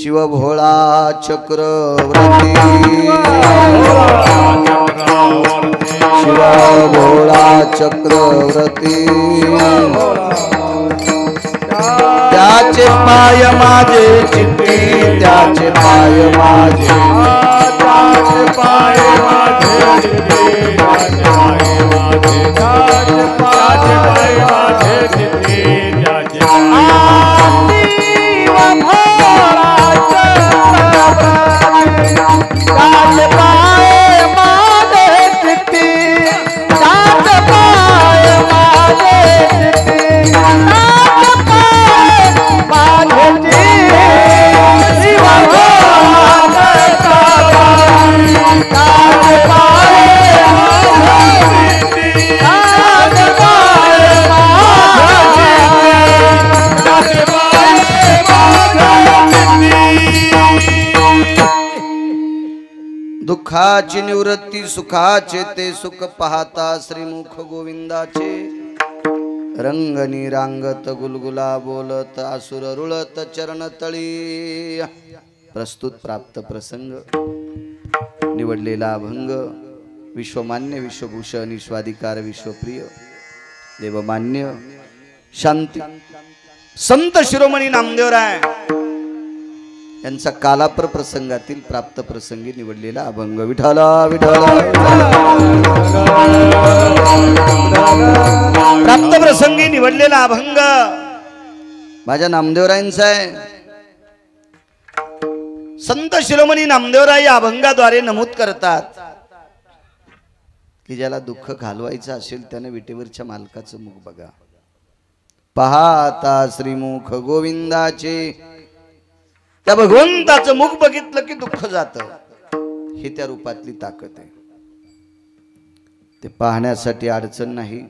शिव भोळा चक्रवर्ती शिव भोळा चक्रवर्ती त्याचे पाय माझे चित्ती त्याचे पाय माझे त्याचे पाय माझे चित्ती त्याचे पाय माझे चित्ती त्याचे दुःखाची निवृत्ती सुखाचे ते सुख पाहता श्रीमुख गोविंदाचे रंगनी रांगत गुलगुला बोलत आसुर रुळत चरणतळी प्रस्तुत प्राप्त प्रसंग निवडलेला अभंग विश्वमान्य विश्वभूषण विश्वाधिकार विश्वप्रिय देवमान्य शांती संत शिरोमणी नामदेवराय यांचा कालापर प्रसंगातील प्राप्त प्रसंगी निवडलेला अभंग विठाला विठाला प्राप्त प्रसंगी निवडलेला अभंग माझ्या नामदेवरायांचा आहे। संत शिरोमणी नामदेवराय या अभंगाद्वारे नमूद करतात की ज्याला दुःख घालवायचं असेल त्याने विटेवरच्या मालकाचं मुख बघा पाहता श्रीमुख गोविंदाचे त्या भगवंताचं मुख बघितलं की दुःख जातं ही त्या रूपातली ताकद आहे। ते पाहण्यासाठी अडचण नाही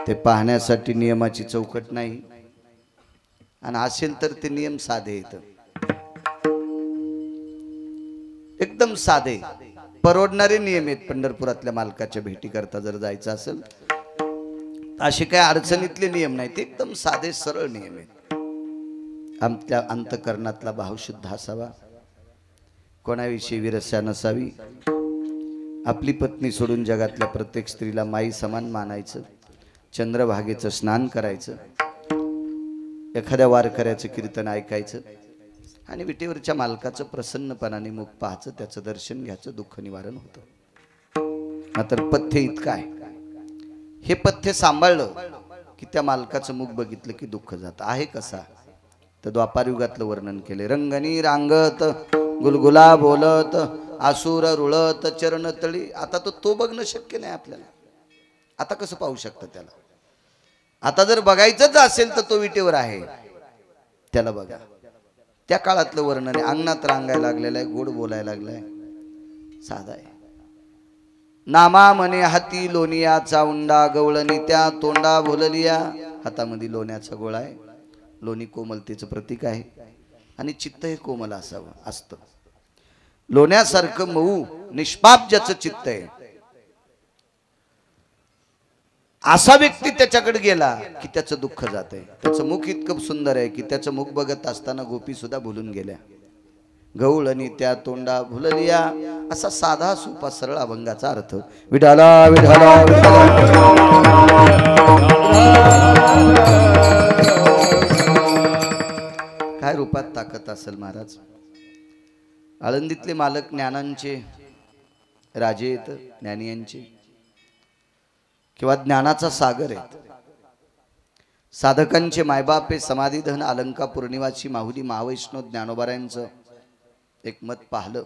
ते पाहण्यासाठी नियमाची चौकट नाही आणि असेल तर ते नियम साधे येतं एकदम साधे परवडणारे नियम आहेत। पंढरपुरातल्या मालकाच्या भेटी करता जर जायचं असेल असे काही अडचणीतले नियम नाही ते एकदम साधे सरळ नियम आहेत। आमच्या अंतकरणातला भाव शुद्ध असावा कोणाविषयी विरस्या नसावी आपली पत्नी सोडून जगातल्या प्रत्येक स्त्रीला माई समान मानायचं चंद्रभागेचं स्नान करायचं एखाद्या वारकऱ्याचं कीर्तन ऐकायचं आणि विटेवरच्या मालकाचं प्रसन्नपणाने मुख पाहायचं त्याचं दर्शन घ्यायचं दुःख निवारण होतं। मात्र पथ्य इतकं आहे हे पथ्य सांभाळलं की त्या मालकाचं मुख बघितलं की दुःख जातं आहे कसा तर द्वापार युगातलं वर्णन केले रंगनी रांगत गुलगुला बोलत आसुर रुळत चरणतळी आता तो बघणं शक्य नाही आपल्याला आता कसं पाहू शकतं त्याला आता जर बघायचंच असेल तर तो विटेवर आहे त्याला बघा त्या काळातलं वर्णन आहे अंगणात रांगायला लागलेलं आहे गोड बोलायला लागलाय साधा आहे नामा म्हणे हाती लोणिया चावंडा गवळणी त्या तोंडा भोललिया हातामध्ये लोण्याचा गोळा आहे लोणी कोमलतेचं प्रतीक आहे आणि चित्त हे कोमल असावं असतं लोण्यासारखं मऊ निष्पाप ज्याचं चित्त आहे असा व्यक्ती त्याच्याकडे गेला की त्याचं दुःख जातंय। त्याचं मुख इतकं सुंदर आहे की त्याचं मुख बघत असताना गोपी सुद्धा भुलून गेल्या गवळणी त्या तोंडा भुललिया असा साधा सोपा सरळ अभंगाचा अर्थ विठाला विठाला काय रूपात ताकद असेल महाराज। आळंदीतले मालक ज्ञानांचे राजे आहेत ज्ञानियांचे किंवा ज्ञानाचा सागर आहेत साधकांचे मायबाप हे समाधीधन अलंकापूर निवासी माहुली महावैष्णव ज्ञानोबारायांचं एक मत पाहलं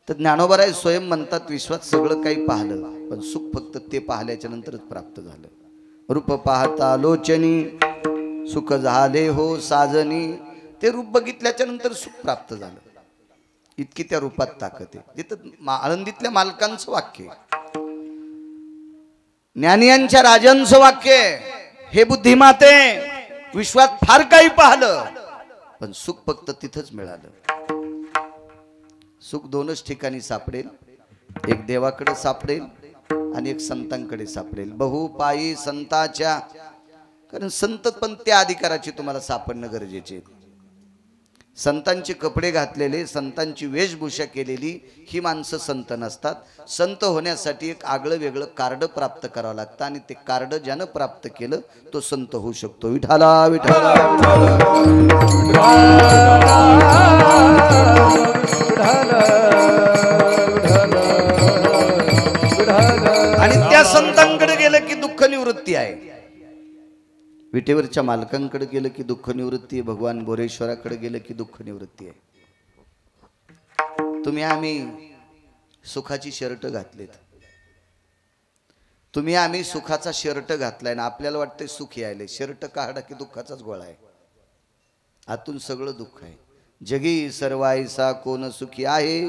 तर ज्ञानोबाराय स्वयं म्हणतात विश्वात सगळं काही पाहलं पण सुख फक्त ते पाहिल्याच्या नंतरच प्राप्त झालं। रूप पाहता लोचनी सुख झाले हो साजनी ते रूप बघितल्याच्या नंतर सुख प्राप्त झालं इतकी त्या रूपात ताकद आहे। जिथं आळंदीतल्या मालकांचं वाक्य ज्ञानियांच्या राजांचं वाक्य हे बुद्धिमाते विश्वात फार काही पाहलं पण सुख फक्त तिथंच मिळालं। सुख दोनच ठिकाणी सापडेल एक देवाकडे सापडेल आणि एक संतांकडे सापडेल बहुपायी संताच्या कारण संत पण त्या अधिकाराची तुम्हाला सापडणं गरजेचे आहे। संतांचे कपडे घातलेले, संतांची वेशभूषा केलेली ही माणसं संत नसतात. संत होण्यासाठी एक आगळं वेगळं कार्ड प्राप्त करावं लागतं आणि ते कार्ड ज्यानं प्राप्त केलं तो संत होऊ शकतो. विठाला विठाला आणि त्या संतांकडे गेलं की दुःख निवृत्ती आहे. विटेवरच्या मालकांकडे गेलं की दुःख निवृत्ती आहे. भगवान बोरेश्वराकडे गेलं की दुःख निवृत्ती आहे. तुम्ही आम्ही सुखाची शर्ट घातलीत, तुम्ही आम्ही सुखाचा शर्ट घातलाय ना, आपल्याला वाटतंय सुख यायले. शर्ट काढा की दुःखाचाच गोळा आहे. आतून सगळं दुःख आहे. जगी सर्वायसा कोण सुखी आहे,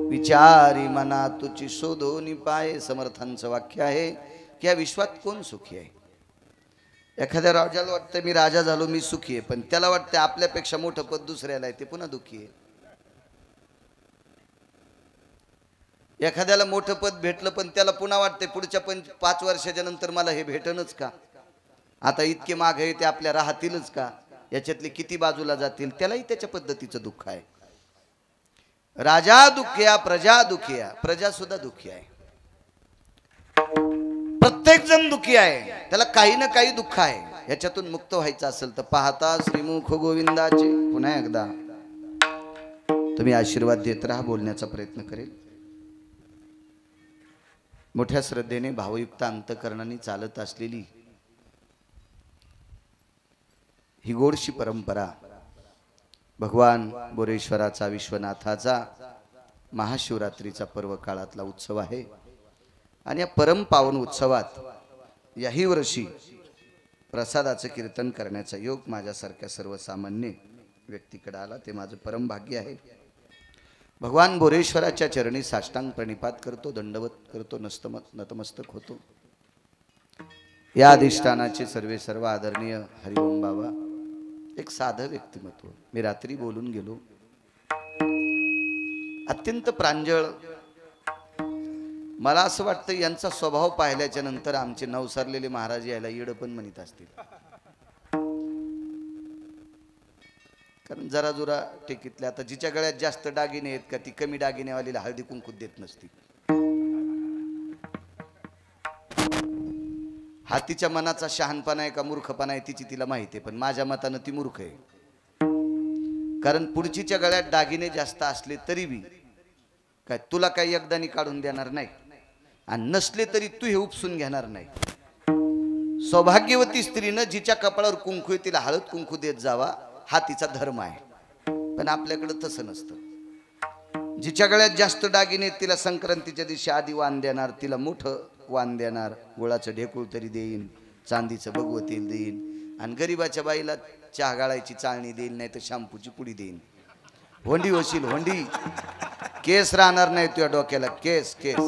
विचारी मना तुची शोधोनी पाय. समर्थांचं वाक्य आहे की या विश्वात कोण सुखी आहे. एखाद्या राजाला वाटतं मी राजा झालो मी सुखी आहे, पण त्याला वाटतं आपल्यापेक्षा मोठं पद दुसऱ्याला आहे, ते पुन्हा दुःखी आहे. एखाद्याला मोठं पद भेटलं पण त्याला पुन्हा वाटते पुढच्या 5 वर्षाच्या नंतर मला हे भेटणच का, आता इतके माग आहे ते आपल्या राहतीलच का, याच्यातले किती बाजूला जातील, त्यालाही त्याच्या पद्धतीचं दुःख आहे. राजा दुःखिया प्रजा दुःखिया, प्रजा सुद्धा दुःखी आहे. प्रत्येक जण दुःखी आहे, त्याला काही ना काही दुःख आहे. याच्यातून मुक्त व्हायचं असेल तर पाहता श्रीमुख गोविंदाचे पुन्हा एकदा तुम्ही आशीर्वाद देत राहा. बोलण्याचा प्रयत्न करेल. मोठ्या श्रद्धेने भावयुक्त अंतकरणाने चालत असलेली ही गोडशी परंपरा भगवान बोरेश्वराचा विश्वनाथाचा महाशिवरात्रीचा पर्व काळातला उत्सव आहे. आणि या परम पावन उत्सवात याही वर्षी प्रसादाचं कीर्तन करण्याचा योग माझ्यासारख्या सर्वसामान्य व्यक्तीकडे आला, ते माझं परम भाग्य आहे. भगवान बोरेश्वराच्या चरणी साष्टांग प्रणिपात करतो, दंडवत करतो, नतमस्तक होतो. या अधिष्ठानाचे सर्व आदरणीय हरिओम बाबा एक साधं व्यक्तिमत्व. मी रात्री बोलून गेलो, अत्यंत प्रांजळ. मला असं वाटतं यांचा स्वभाव पाहिल्याच्या नंतर आमचे नवसरलेले महाराज यायला येड पण म्हणत असतील, कारण जरा जुरा टेकीतले. आता जिच्या गळ्यात जास्त दागिने आहेत का ती कमी दागिनेवालीला हळदी कुंकू देत नसती. हा तिच्या मनाचा शहाणपणा आहे का मूर्खपणा आहे तिची तिला माहिती आहे, पण माझ्या मतानं ती मूर्ख आहे. कारण पुढचीच्या गळ्यात दागिने जास्त असले तरी बी काय तुला काही एकदानी काढून देणार नाही, आणि नसले तरी तू हे उपसून घेणार नाही. सौभाग्यवती स्त्रीनं जिच्या कपाळावर कुंकू आहे तिला हळद कुंकू देत जावा, हा तिचा धर्म आहे. पण आपल्याकडे तसं नसतं. जिच्या गळ्यात जास्त दागिने तिला संक्रांतीच्या दिवशी आधी वाण देणार, तिला मोठं वाण देणार, गुळाचं ढेकूळ तरी देईन, चांदीचं भगवतील देईन, आणि गरीबाच्या बाईला चहा गाळायची चाळणी देईल, नाही तर शॅम्पूची पुडी देईन. होंडी होशील होंडी, केस राहणार नाही तुझ्या डोक्याला, केस केस.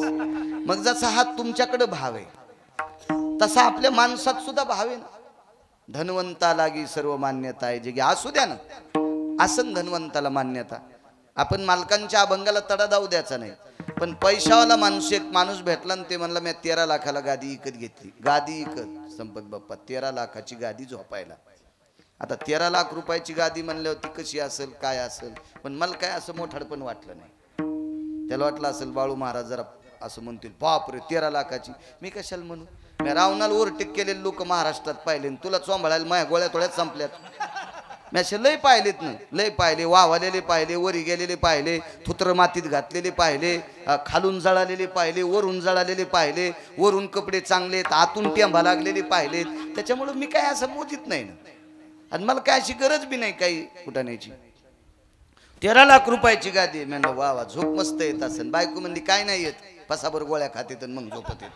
मग जसा हा तुमच्याकडे भाव आहे तसा आपल्या माणसात सुद्धा भाव आहे ना. धनवंता लागी सर्व मान्यता आहे, जे की असू द्या ना, आसन धनवंताला मान्यता. आपण मालकांच्या अभंगाला तडा जाऊ द्यायचा नाही, पण पैशावाला एक माणूस भेटला आणि ते म्हणला मी 13 लाखाला गादी विकत घेतली. गादी विकत संपत बाप्पा, 13 लाखाची गादी झोपायला. आता 13 लाख रुपयाची गादी म्हणल्यावर ती कशी असेल काय असेल, पण मला काय असं मोठाडपण वाटलं नाही. त्याला वाटलं असेल बाळू महाराज जरा असं म्हणतील, बापरे 13 लाखाची, मी कशाला म्हणू. मी रावणाला ओव्हरटेक केलेले लोक महाराष्ट्रात पाहिले, तुला चोंबळायला माझ्या गोळ्या थोड्यात संपल्यात. मी असे लय पाहिलेत ना, लय पाहिले. वाहवालेले पाहिले, वरी गेलेले पाहिले, थुत्र मातीत घातलेले पाहिले, खालून जळालेले पाहिले, वरून जळालेले पाहिले, वरून कपडे चांगलेत आतून टेंबा लागलेले पाहिलेत. त्याच्यामुळे मी काय असं मोजीत नाही ना, आणि मला काय अशी गरज बी नाही काही कुटाण्याची. 13 लाख रुपयाची गादी. म्हणलं वा वा, झोप मस्त येत असेल. बायको म्हणली काय नाही येत, पसाभर गोळ्या खाते तर मग झोपत येत.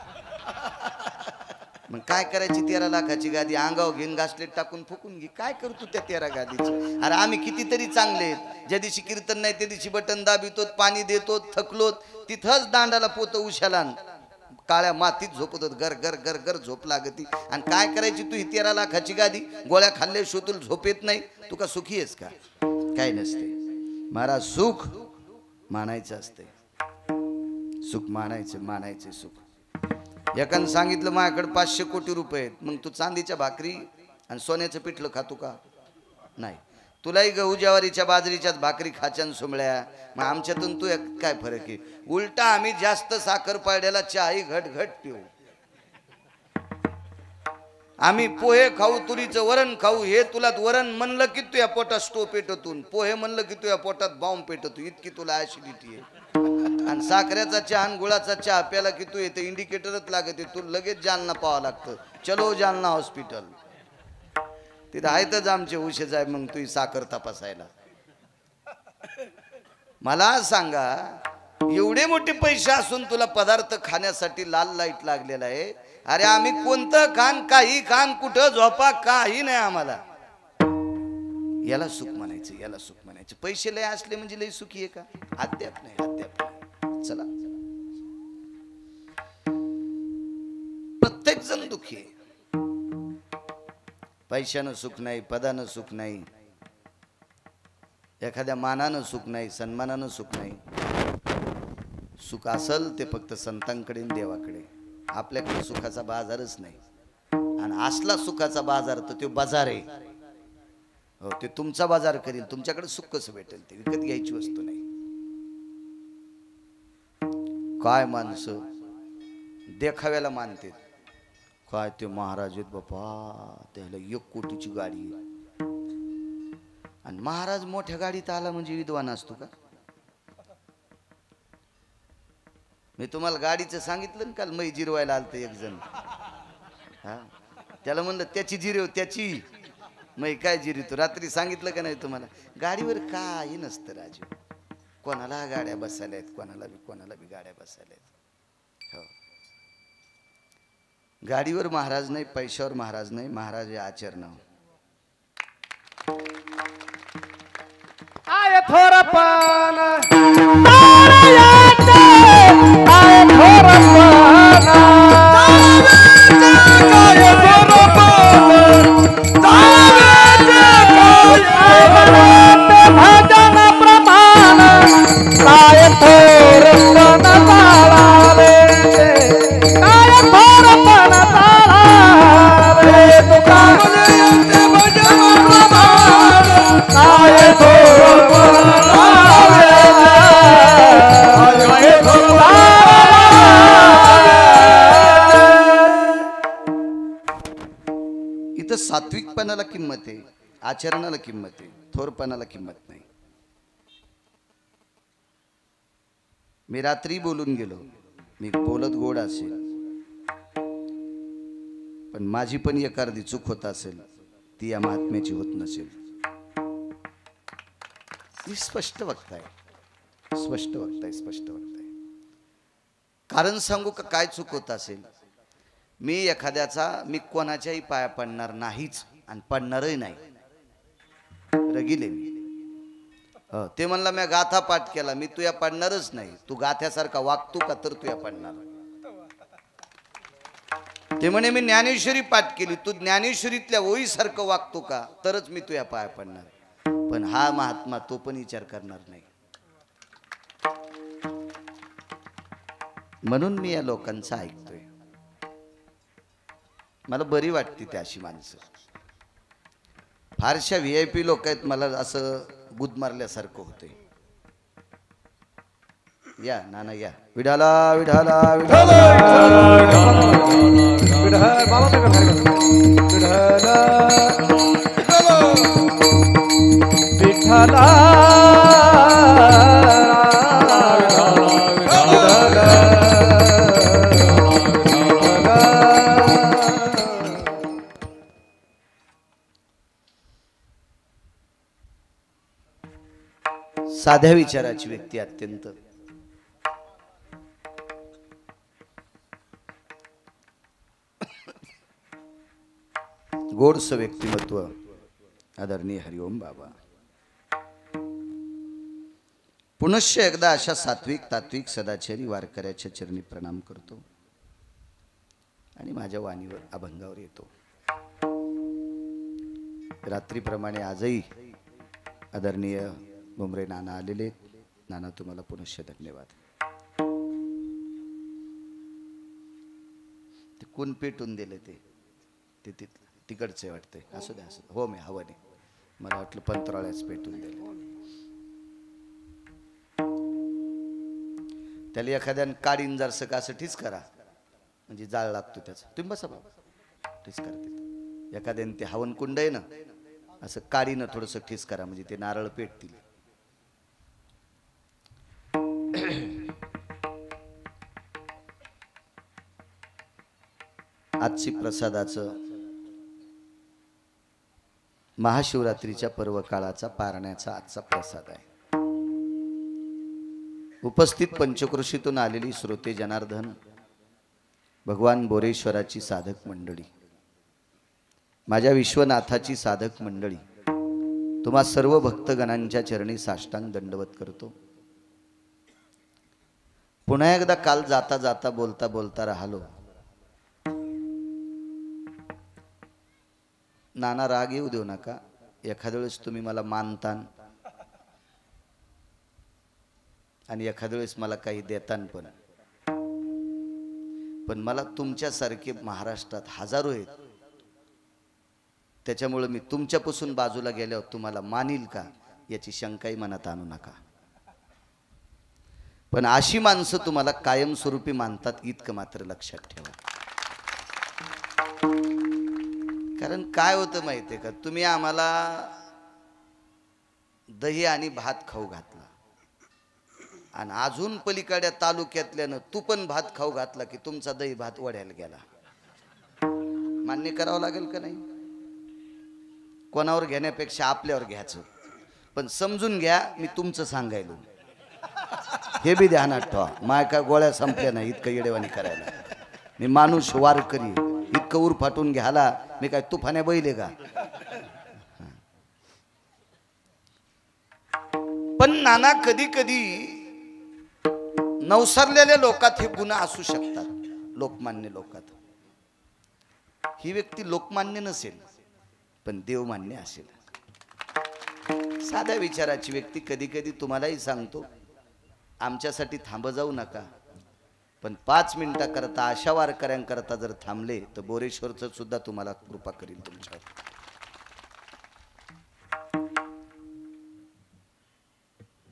मग काय करायची 13 लाखाची गादी, अंगावर घेऊन घासलेट टाकून फुकून घे. काय करतो त्या 13 गादीची. अरे आम्ही कितीतरी चांगले आहेत, ज्या दिवशी कीर्तन नाही त्या दिवशी बटन दाबितो, पाणी देतो, थकलो तिथंच दांडाला पोत उशाला काळ्या मातीत झोपत होत. गर गर गर गर झोप लागती. आणि काय करायची तू ही 13 लाखाची गादी, गोळ्या खाल्ले शोतूल झोप येत नाही, तू का सुखी आहेस का. काय नसते महाराज, सुख मानायचं असते. सुख मानायचे सुख. एकानं सांगितलं माझ्याकडे 500 कोटी रुपये आहेत, मग तू चांदीच्या भाकरी आणि सोन्याचं पिठलं खातो का. नाही, तुलाही गहू ज्वारीच्या बाजरीच्याच भाकरी खाच्यान सुमळ्या, मग आमच्यातून तू काय फरक आहे? उलटा आम्ही जास्त साखर पाड्याला चहाही घट घट पिऊ. आम्ही पोहे खाऊ, तुरीचं वरण खाऊ. हे तुला वरण म्हणलं की तुझ्या पोटात स्टो पेटतून, पोहे म्हणलं की तुझ्या पोटात बॉम्ब पेटतो, इतकी तुला ऍसिडिटी आहे. आणि साखरेचा चहा आणि गुळाचा चहा प्याला की तू येते इंडिकेटरच लागते, तू लगेच जालना पाहावं लागतं. चलो जालना हॉस्पिटल. तिथं आहेतच आमचे उशेच आहे मग तुझी साखर तपासायला. मला सांगा, एवढे मोठे पैसे असून तुला पदार्थ खाण्यासाठी लाल लाईट लागलेला आहे. अरे आम्ही कोणतं खान, काही खान, कुठं झोपा, काही नाही आम्हाला. याला सुख म्हणायचं, याला सुख म्हणायचं. पैसे लय असले म्हणजे लय सुखी आहे का? अद्याप नाही, अद्याप नाही. चला, प्रत्येक जण दुखी आहे. पैशानं सुख नाही, पदानं सुख नाही, एखाद्या मानानं सुख नाही, सन्मानानं सुख नाही. सुख असल ते फक्त संतांकडे देवाकडे. आपल्याकडे सुखाचा बाजारच नाही. आणि असला सुखाचा बाजार तर तो बाजार आहे. हो, ते तुमचा बाजार करील. तुमच्याकडे सुख कसं भेटेल? ते विकत घ्यायची वस्तू नाही. काय माणसं देखाव्याला मानते. काय ते महाराज आहेत बापा, त्याला 1 कोटीची गाडी आहे. आणि महाराज मोठ्या गाडीत आला म्हणजे विद्वान असतो का? मी तुम्हाला गाडीचं सांगितलं ना काल, मै जिरवायला आलतं एक जण. हा, त्याला म्हणलं त्याची जिरव, त्याची. मै काय जिरवतो? रात्री सांगितलं का नाही तुम्हाला? गाडीवर काही नसतं राजू. कोणाला गाड्या बसायला आहेत, कोणाला बी गाड्या बसायला आहेत. हो, गाडीवर महाराज नाही, पैशावर महाराज नाही. महाराज हे आचरणावर. आय थोरपण भजन प्रमाण काय थोरपण ताळावे, काय थोरपण ताळावे. तुका भजन प्रमाण काय थोरपण ताळावे. इथं सात्विकपणाला किंमत आहे, आचरणाला किंमत आहे, थोरपणाला किंमत नाही. मी रात्री बोलून गेलो, मी बोलत गोड असेल पण माझी पण एक अर्धी चूक होत असेल, ती या महात्म्याची होत नसेल. मी स्पष्ट वक्ताय, स्पष्ट वक्ताय, स्पष्ट वक्ताय. कारण सांगू का काय चूक होत असेल? मी एखाद्याचा, मी कोणाच्याही पाया पडणार नाहीच आणि पडणारही नाही. रगिले मी. ते म्हणला मी गाथा पाठ केला, मी तुया पडणारच नाही. तू गाथ्यासारखा वागतो का तर तुया पडणार. ते म्हणे मी ज्ञानेश्वरी पाठ केली, तू ज्ञानेश्वरीतल्या ओळीसारखं वागतो का तरच मी तुया पाया पडणार. पण हा महात्मा तो पण विचार करणार नाही. म्हणून मी या लोकांचं ऐकतोय. मला बरी वाटते त्या अशी माणसं. फारशा VIP लोक आहेत, मला असं गुद मारल्यासारखं होतंय. या नाना या. विठाला विठाला विठाला साध्या विचाराची व्यक्ती, अत्यंत गोडस व्यक्तिमत्व आदरणीय हरिओम बाबा. पुनश्च एकदा अशा सात्विक तात्विक सदाचारी वारकऱ्याच्या चरणी प्रणाम करतो आणि माझ्या वाणीवर अभंगावर येतो. रात्रीप्रमाणे आजही आदरणीय भुमरे नाना आलेले. नाना तुम्हाला पुनश्च धन्यवाद. ते कोण पेटून दिले ते तिकडचे वाटते. असू द्या, असू द्या. हो मी हवं नाही. मला वाटलं पंतराळ्याच पेटून दिले. त्याला एखाद्यानं काढीन जर असं ठीच करा म्हणजे जाळ लागतो त्याचा. तुम्ही बसा बाबा ठीच करा तिथं. एखाद्याने ते हवन कुंड आहे ना असं काडीनं थोडंसं ठीच करा म्हणजे ते नारळ पेटतील. आजची प्रसादाचं महाशिवरात्रीच्या पर्व काळाचा पारण्याचा आजचा प्रसाद आहे. उपस्थित पंचक्रोशीतून आलेली श्रोते जनार्दन, भगवान बोरेश्वराची साधक मंडळी, माझ्या विश्वनाथाची साधक मंडळी, तुम्हा सर्व भक्तगणांच्या चरणी साष्टांग दंडवत करतो. पुन्हा एकदा काल जाता जाता बोलता बोलता राहिलो. नाना राग येऊ देऊ नका. एखाद्या वेळेस तुम्ही मला मानतान आणि एखाद्या वेळेस मला काही देतान पण मला तुमच्यासारखे महाराष्ट्रात हजारो आहेत. त्याच्यामुळे मी तुमच्यापासून बाजूला गेल्यावर तुम्हाला मानील का याची शंकाही मनात आणू नका. पण अशी माणसं तुम्हाला कायमस्वरूपी मानतात इतकं मात्र लक्षात ठेवा. कारण काय होतं माहितीये का, तुम्ही आम्हाला दही आणि भात खाऊ घातला आणि अजून पलीकडच्या तालुक्यातल्यानं तू पण भात खाऊ घातला की तुमचा दही भात वड्याला गेला. मान्य करावं लागेल का नाही? कोणावर घेण्यापेक्षा आपल्यावर घ्यायचं. पण समजून घ्या मी तुमचं सांगायलो, हे बी ध्यानात ठेवा. माय काय गोळ्या संपल्या नाही इतकं येडेवानी करायला. मी माणूस वारकरी, इतकं उर फाटून घ्याला मी काय तुफाने बैले का? पण नाना कधी कधी नवसरलेल्या लोकात हे गुन्हा असू शकतात. लोकमान्य लोकात ही व्यक्ती लोकमान्य नसेल पण देवमान्य असेल. साध्या विचाराची व्यक्ती कधी कधी तुम्हालाही सांगतो आमच्यासाठी थांब जाऊ नका, पण 5 मिनिटाकरता अशा वारकऱ्यांकरता जर थांबले तर बोरेश्वरचं सुद्धा तुम्हाला कृपा करील तुमच्यावर.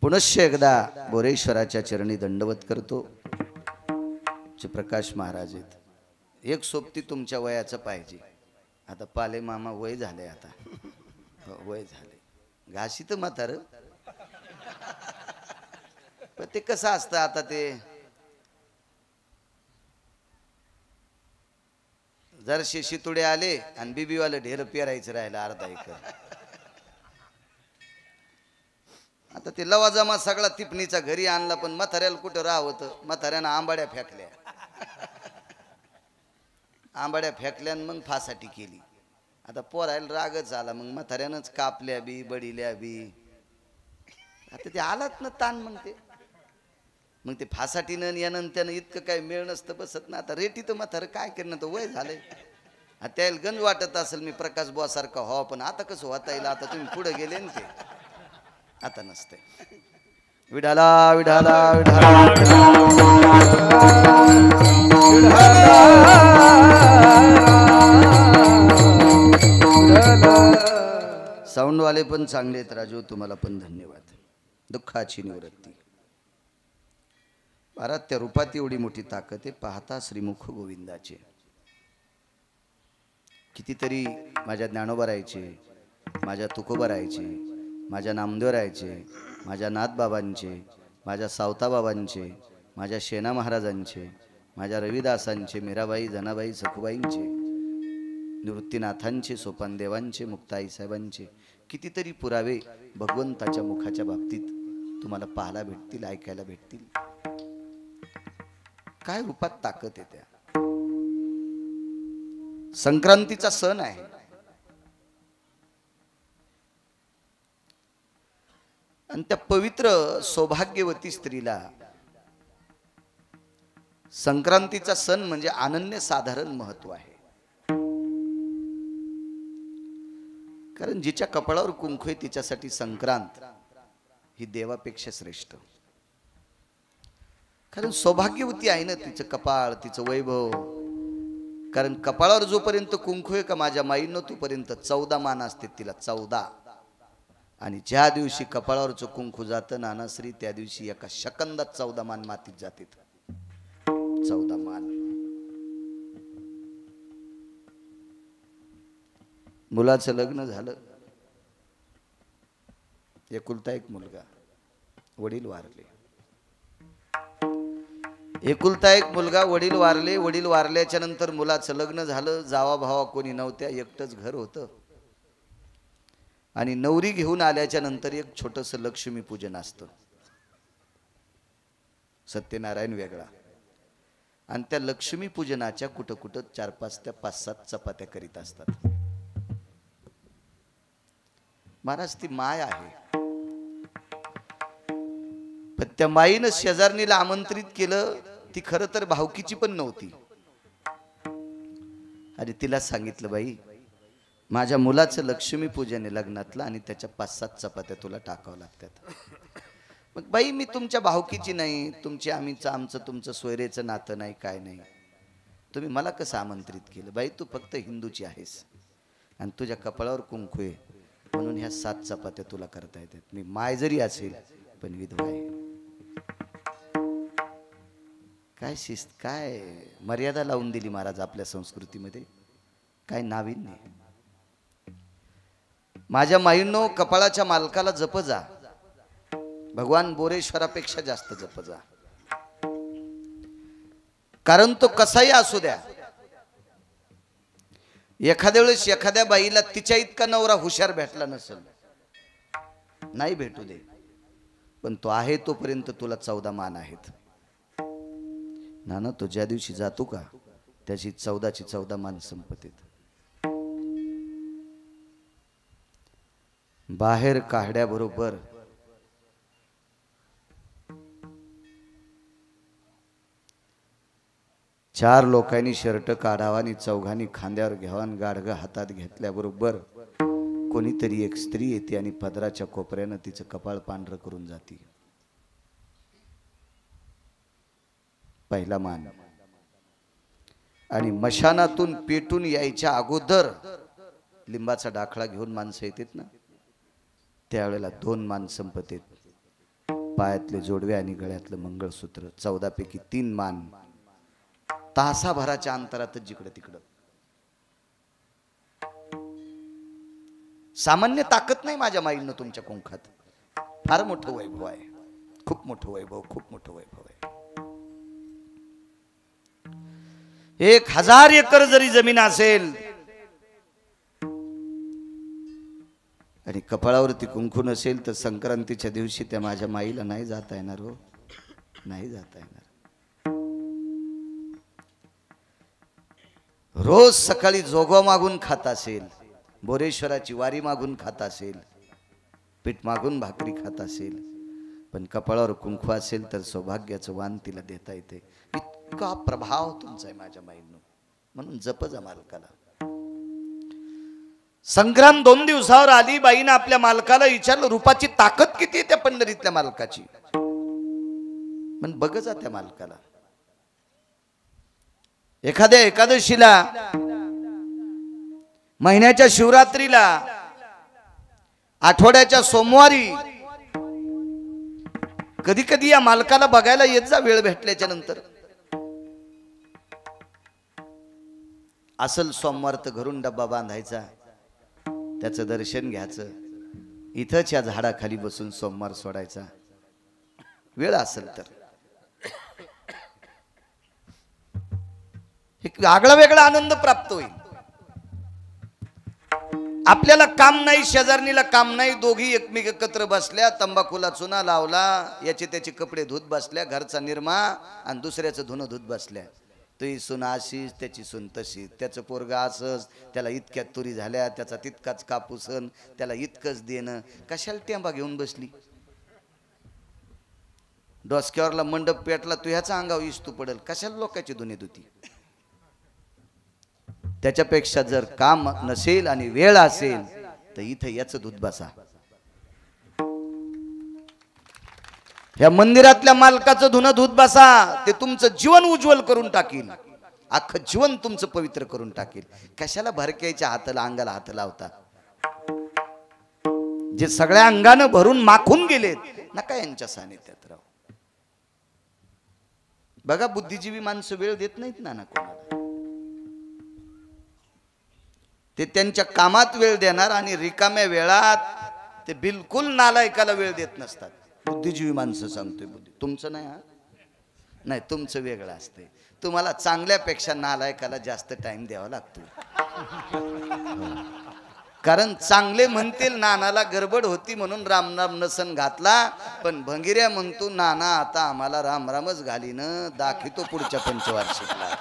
पुनश्च एकदा बोरेश्वराच्या चरणी दंडवत करतो. प्रकाश महाराज आहेत. एक सोबती तुमच्या वयाचं पाहिजे. आता पाले मामा वय झाले, आता वय झाले, घाशी तर म्हातार. पण ते कसं असतं आता ते जर शिशितुडे आले आणि बीबीवाले ढेर पेरायचं राहिलं अर्धा एकर. आता ते लवाजमा सगळा तिपणीचा घरी आणला पण म्हाताऱ्याला कुठं राहत. म्हाताऱ्यानं आंबाड्या फेकल्या, आंबाड्या फेकल्या मग फासाठी केली. आता पोरायला रागच आला, मग म्हाताऱ्यानंच कापल्या बी बडील्या बी. आता ते आलात ना ताण, मग ते फासाटीनं यानं त्यानं इतकं काय मिळ नसतं बसत ना. आता रेटी तर म्हातारं काय करणं, तर वय झालंय. त्याला गंज वाटत असेल मी प्रकाश बुवा सारखा हो, पण आता कसं होता येईल. आता तुम्ही पुढे गेले ना ते आता नसते. विढाला विढाला विढाला साऊंडवाले पण चांगले आहेत राजू, तुम्हाला पण धन्यवाद. दुःखाची निवृत्ती. भारत त्या रूपात एवढी मोठी ताकद आहे. पाहता श्रीमुख गोविंदाचे. कितीतरी माझ्या ज्ञानोबा राहायचे, माझ्या तुकोबा राहायचे, माझ्या नामदेव राहायचे, माझ्या नाथबाबांचे, माझ्या सावताबाबांचे, माझ्या शेना महाराजांचे, माझ्या रविदासांचे, मीराबाई, जनाबाई, सखुबाईंचे, निवृत्तीनाथांचे, सोपानदेवांचे, मुक्ताई साहेबांचे कितीतरी पुरावे भगवंताच्या मुखाच्या बाबतीत तुम्हाला पाहायला भेटतील, ऐकायला भेटतील. काय रूपात ताकद आहे त्या. संक्रांतीचा सण आहे. आणि त्या पवित्र सौभाग्यवती स्त्रीला संक्रांतीचा सण म्हणजे अनन्यसाधारण महत्व आहे. कारण जिच्या कपाळावर कुंकू आहे तिच्यासाठी संक्रांत ही देवापेक्षा श्रेष्ठ. कारण सौभाग्यवती आहे ना, तिचं कपाळ, तिचं वैभव. कारण कपाळावर जोपर्यंत कुंकू आहे का माझ्या माईनं तोपर्यंत 14 मान असते तिला. 14 आणि ज्या दिवशी कपाळावरचं कुंकू जातं नानाश्री त्या दिवशी एका सेकंदात 14 मान मातीत जाते. 14 मान. मुलाचं लग्न झालं. एकुलता एक मुलगा, वडील वारले. एकुलता एक मुलगा, वडील वारले. वडील वारल्याच्या नंतर मुलाचं लग्न झालं. जावा भावा कोणी नव्हत्या, एकटंच घर होतं. आणि नवरी घेऊन आल्याच्या नंतर एक छोटंसं लक्ष्मीपूजन असतं. सत्यनारायण वेगळा. आणि त्या लक्ष्मीपूजनाच्या कुठं कुठं 4-5 त्या 5-7 चपात्या करीत असतात. महाराज ती माय आहे. पण त्या माईनं शेजारणीला आमंत्रित केलं. ती खरं तर भावकीची पण नव्हती. आणि तिला सांगितलं बाई माझ्या मुलाचं लक्ष्मीपूजन आहे लग्नातलं आणि त्याच्या 5-7 चपात्या तुला टाकावं लागतात. मग बाई मी तुमच्या भावकीची नाही, तुमची आमचं तुमचं सोयरेचं नातं नाही, काय नाही, तुम्ही मला कसं आमंत्रित केलं. बाई तू फक्त हिंदूची आहेस आणि तुझ्या कपाळावर कुंकू आहे म्हणून ह्या 7 चपात्या तुला करता येतात. मी माय जरी असेल पण विधवा आहे. काय शिस्त, काय मर्यादा लावून दिली महाराज आपल्या संस्कृतीमध्ये. काय नाविन्य. माझ्या माईंनो कपाळाच्या मालकाला जप जा. भगवान बोरेश्वरापेक्षा जास्त जप जा. कारण तो कसाही असू द्या. एखाद्या वेळेस एखाद्या बाईला तिच्या इतका नवरा हुशार भेटला नसेल, नाही भेटू दे, पण तो आहे तोपर्यंत तुला 14 मान आहेत. नाना तो ज्या दिवशी जातो का त्याची 14ची 14 मान संपत्तीत. बाहेर काढ्याबरोबर चार लोकांनी शर्ट काढावा आणि चौघांनी खांद्यावर घ्यावा आणि गाडगं हातात घेतल्याबरोबर कोणीतरी एक स्त्री येते आणि पदराच्या कोपऱ्यानं तिचं कपाळ पांढरं करून जाते. पहिला मान. आणि मशानातून पेटून यायच्या अगोदर लिंबाचा डाखळा घेऊन माणसं येतात ना, त्यावेळेला 2 मान संपतेत. पायातले जोडवे आणि गळ्यातलं मंगळसूत्र. 14 पैकी 3 मान तासाभराच्या अंतरातच जिकडं तिकडं. सामान्य ताकद नाही माझ्या माईनं तुमच्या कुंखात. फार मोठं वैभव आहे. खूप मोठं वैभव, खूप मोठं वैभव आहे. 1000 एकर जरी जमीन असेल आणि कपाळावरती कुंकू नसेल तर संक्रांतीच्या दिवशी त्या माझ्या माईला नाही जाता येणार. हो, नाही जाता येणार. रोज सकाळी जोगवा मागून खात असेल, बोरेश्वराची वारी मागून खात असेल, पीठ मागून भाकरी खात असेल, पण कपाळावर कुंकू असेल तर सौभाग्याचं वाण तिला देता येते. इतका प्रभाव तुमचा आहे माझ्या माईंनो. म्हणून जप जा मालकाला. संक्रांत 2 दिवसावर आली. बाईनं आपल्या मालकाला विचारलं रूपाची ताकद किती आहे त्या पंढरीतल्या मालकाची. पण बघ जा त्या मालकाला. एखाद्या एकादशीला, महिन्याच्या शिवरात्रीला, आठवड्याच्या सोमवारी कधी कधी या मालकाला बघायला येत जा वेळ भेटल्याच्या नंतर. असल सोमवार तर घरून डब्बा बांधायचा, त्याचं दर्शन घ्यायचं, इथंच या झाडाखाली बसून सोमवार सोडायचा. वेळ असेल तर एक आगळा वेगळा आनंद प्राप्त होईल. आपल्याला काम नाही, शेजारणीला काम नाही, दोघी एकमेक एकत्र बसल्या, तंबाखूला चुना लावला, याचे त्याचे कपडे धुत बसल्या, घरचा निरमा आणि दुसऱ्याचं धुणं धुत बसल्या. तुही सून अशीच, त्याची सून तशीच, त्याचं पोरगा असंच, त्याला इतक्यात तुरी झाल्या, त्याचा तितकाच कापूसन, त्याला इतकंच देणं. कशाला टेंबा घेऊन बसली. डोसक्यावरला मंडप पेटला, तू ह्याचा अंगावर इस्तू पडेल, कशाला लोकांची धुणी धुती. त्याच्यापेक्षा जर काम नसेल आणि वेळ असेल तर इथं याचं दूध बसा. या मंदिरातल्या मालकाचं धुणं दूध बसा. ते तुमचं जीवन उज्ज्वल करून टाकील, अख्खं जीवन तुमचं पवित्र करून टाकील. कशाला भरक्याच्या हाताला अंगाला हात लावता. जे सगळ्या अंगानं भरून माखून गेलेत नका यांच्या सानिध्यात राहू. बघा बुद्धिजीवी माणसं वेळ देत नाहीत ना कोणाला. ते त्यांच्या कामात वेळ देणार आणि रिकाम्या वेळात ते बिलकुल नालायकाला वेळ देत नसतात. बुद्धिजीवी माणसं सांगतोय. तुमचं नाही हा, नाही तुमचं वेगळं असते. तुम्हाला चांगल्यापेक्षा नालायकाला जास्त टाइम द्यावा लागतो. कारण चांगले म्हणतील नानाला गडबड होती म्हणून राम राम नसन घातला, पण भंगिऱ्या म्हणतो नाना आता आम्हाला राम रामच घालीन, दाखवतो पुढच्या पंचवार्षिकला.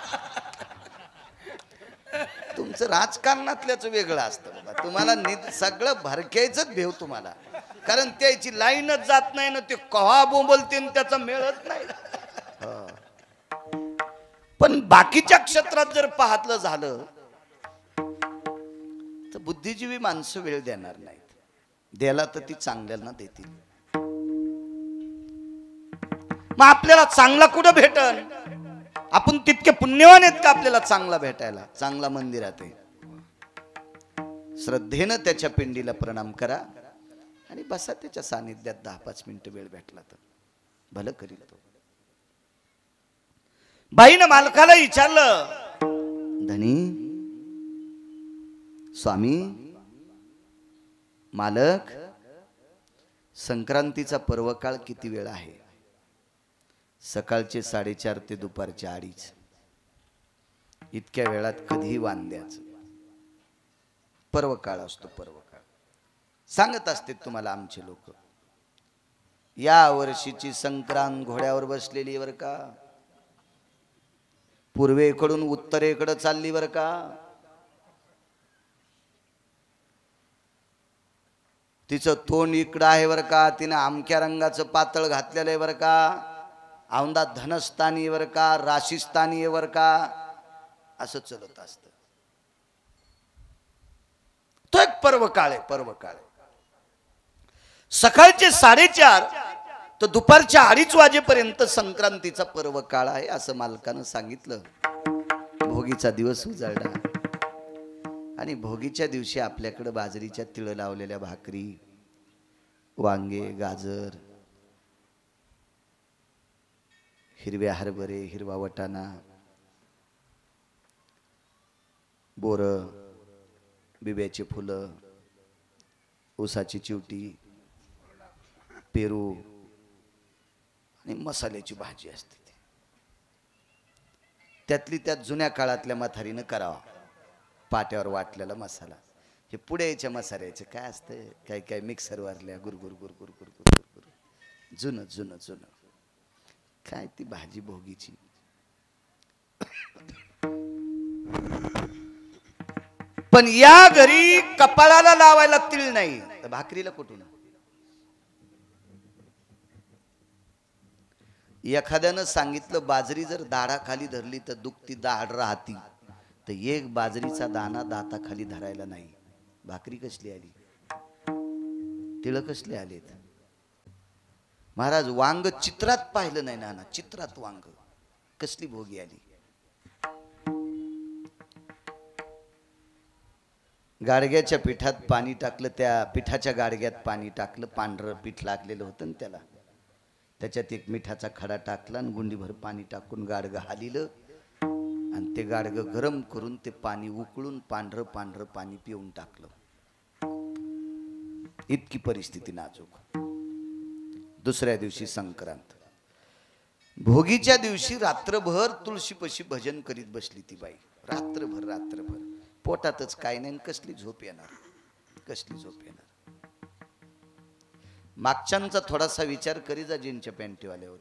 तुमचं राजकारणातल्याच वेगळं असतं बाबा. तुम्हाला सगळं भरक्यायचंच भेव तुम्हाला, कारण त्याची लाईनच जात नाही ना. ते कवा बोंबलते त्याचा मेळच नाही. पण बाकीच्या क्षेत्रात जर पाहतलं झालं तर बुद्धिजीवी माणसं वेळ देणार नाहीत. द्याला तर ती चांगल्याला देतील. मग आपल्याला चांगला कुठं भेटल? आपण तितके पुण्यवान आहेत का आपल्याला चांगला भेटायला? चांगला मंदिरात आहे, श्रद्धेनं त्याच्या पिंडीला प्रणाम करा आणि बसा त्याच्या सानिध्यात. 10-5 मिनिटं वेळ भेटला तर भलं करील तो. बाईनं मालकाला विचारलं, धनी स्वामी मालक, संक्रांतीचा पर्वकाळ किती वेळ आहे? सकाळचे 4:30 ते दुपारचे 2:30. इतक्या वेळात कधीही वाण द्यायचं. पर्वकाळ असतो. पर्वकाळ सांगत असते तुम्हाला आमचे लोक. या वर्षीची संक्रांत घोड्यावर बसलेली बर का, पूर्वेकडून उत्तरेकडे चालली बर का. तिचं तोंड इकडं आहे बर का, तिनं आमक्या रंगाचं पातळ घातलेलं आहे बर का, औंदा धनस्थानी वर का, राशीस्थानी वर का, असं चलत असत. तो एक पर्वकाळ आहे. पर्वकाळ सकाळचे 4:30 तर दुपारच्या 2:30 वाजेपर्यंत संक्रांतीचा पर्वकाळ आहे असं मालकानं सांगितलं. भोगीचा दिवस उजाडला आणि भोगीच्या दिवशी आपल्याकडे बाजरीच्या तिळ लावलेल्या भाकरी, वांगे, गाजर, हिरव्या हरभरे, हिरवा वटाणा, बोर, बिब्याची फुलं, ऊसाची चिवटी, पेरू आणि मसाल्याची भाजी असते. त्यातली त्यात जुन्या काळातल्या म्हातारीनं करावा पाट्यावर वाटलेला मसाला. हे पुढेच्या मसाल्याचे काय असतं, काय काय मिक्सर वारल्या गुरगुर गुरगुर गुरगुर गुरगुर, जुनं जुनं जुनं काय ती भाजी भोगीची. पण या घरी कपाळाला लावायला तीळ नाही, तर भाकरीला कुठून? एखाद्यानं सांगितलं बाजरी जर दाढाखाली धरली तर दुखती दाढ राहती, तर एक बाजरीचा दाना दाताखाली धरायला नाही. भाकरी कसली आली? तिळ कसले आलेत? महाराज वांग चित्रात पाहिलं नाही नाना, चित्रात वांग कसली भोगी आली. गाडग्याच्या पिठात पाणी टाकलं, त्या पिठाच्या गाडग्यात पाणी टाकलं, पांढरं पीठ लागलेलं होतं ना त्याला, त्याच्यात एक मिठाचा खडा टाकला आणि गुंडीभर पाणी टाकून गाडगं हालिलं आणि ते गाडगं गरम करून ते पाणी उकळून पांढरं पांढरं पाणी पिऊन टाकलं. इतकी परिस्थिती नाजूक. दुसऱ्या दिवशी संक्रांत. भोगीच्या दिवशी रात्रभर तुळशीपाशी भजन करीत बसली ती बाई. रात्रभर रात्रभर पोटातच काय नाही, कसली झोप येणार, कसली झोप येणार. मागच्यांचा थोडासा विचार करी जा, जीनच्या पॅन्टीवाले होत.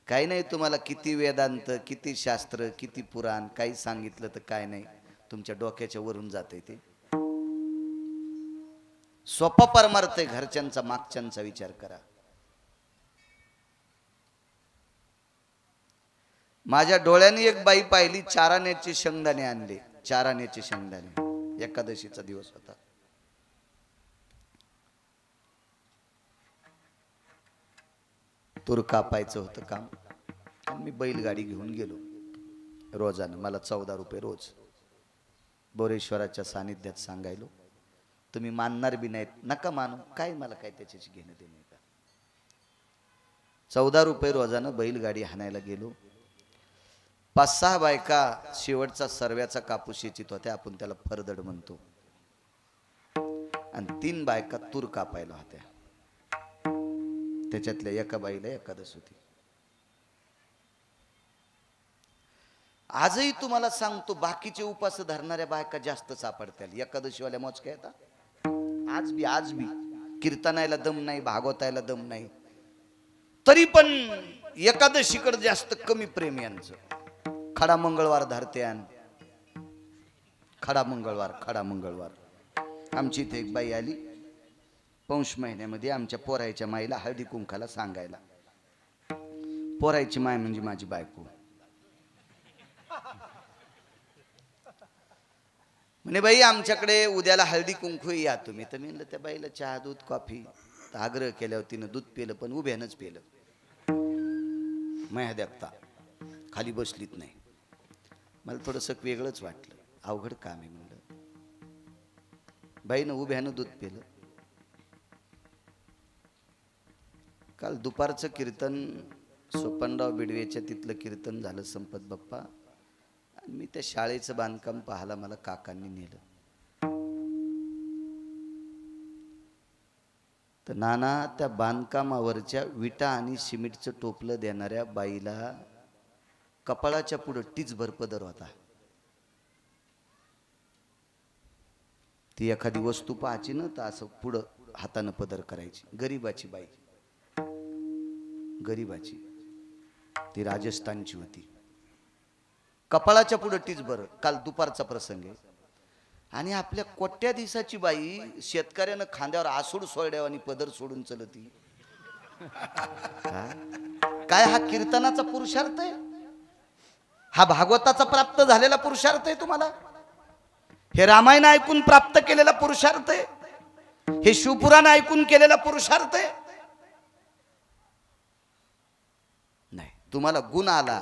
काही नाही, तुम्हाला किती वेदांत, किती शास्त्र, किती पुराण काही सांगितलं तर काय नाही, तुमच्या डोक्याच्या वरून जाते ते. सोपा परमार्थ आहे. घरच्यांचा मागच्यांचा विचार करा. माझ्या डोळ्याने एक बाई पाहिली, 4 आण्याचे शेंगदाणे आणले. 4 आण्याचे शेंगदाणे. एकादशीचा दिवस होता. तूर कापायचं होतं काम आणि मी बैलगाडी घेऊन गेलो. रोजानं मला 14 रुपये रोज बोरेश्वराच्या सानिध्यात सांगायलो. तुम्ही मानणार बी नाहीत, नका मानू, काय मला काय त्याच्याशी घेणं देणं का. 14 रुपये रोजानं बैलगाडी हाणायला गेलो. 5-6 बायका शेवटचा सर्व्याचा कापूस येचित होत्या, आपण त्याला फरदड म्हणतो, आणि 3 बायका तूर कापायला होत्या. त्याच्यातल्या एका बाईला एकादश होती. आजही तुम्हाला सांगतो, बाकीचे उपास धरणाऱ्या बायका जास्त सापडतील, एकादशीवाल्या मोजक्या येतात. आज बी कीर्तनायला दम नाही, भागवतायला दम नाही, तरी पण एकादशीकडे जास्त कमी प्रेम यांचं. खडा मंगळवार धरत्यान, खडा मंगळवार. आमची इथे एक बाई आली पौष महिन्यामध्ये आमच्या पोरायच्या माईला हळदी कुंकाला सांगायला. पोरायची माय म्हणजे माझी बायको. म्हणे बाई आमच्याकडे उद्याला हळदी कुंकू या तुम्ही. तर मी म्हणलं त्या बाईला चहा दूध कॉफी आग्रह केल्यावर तिनं दूध पिलं, पण उभ्यानंच पिलं. माया देखता खाली बसलीत नाही. मला थोडंसं वेगळंच वाटलं, अवघड काम आहे म्हणलं. बाईनं उभ्यानं दूध पिलं. काल दुपारचं कीर्तन सोपनराव बिडवेच्या तिथलं कीर्तन झालं संपत बाप्पा, आणि मी त्या शाळेचं बांधकाम पाहायला मला काकांनी नेलं. तर नाना त्या बांधकामावरच्या विटा आणि सिमेंटचं टोपलं देणाऱ्या बाईला कपाळाच्या पुढं टीचभर पदर होता. ती एखादी वस्तू पाहायची ना तर असं पुढं हातानं पदर करायची. गरीबाची बाई, गरीबाची, ती राजस्थानची होती. कपाळाच्या पुढं टीचभर. काल दुपारचा प्रसंग आहे. आणि आपल्या कोट्या दिवसाची बाई शेतकऱ्यानं खांद्यावर आसूड सोडल्यावर आणि पदर सोडून चलती. काय हा कीर्तनाचा पुरुषार्थ आहे? हा भागवताचा प्राप्त झालेला पुरुषार्थ आहे तुम्हाला? हे रामायण ऐकून प्राप्त केलेला पुरुषार्थ आहे? हे शिवपुराण ऐकून केलेला पुरुषार्थ आहे? नाही. तुम्हाला गुण आला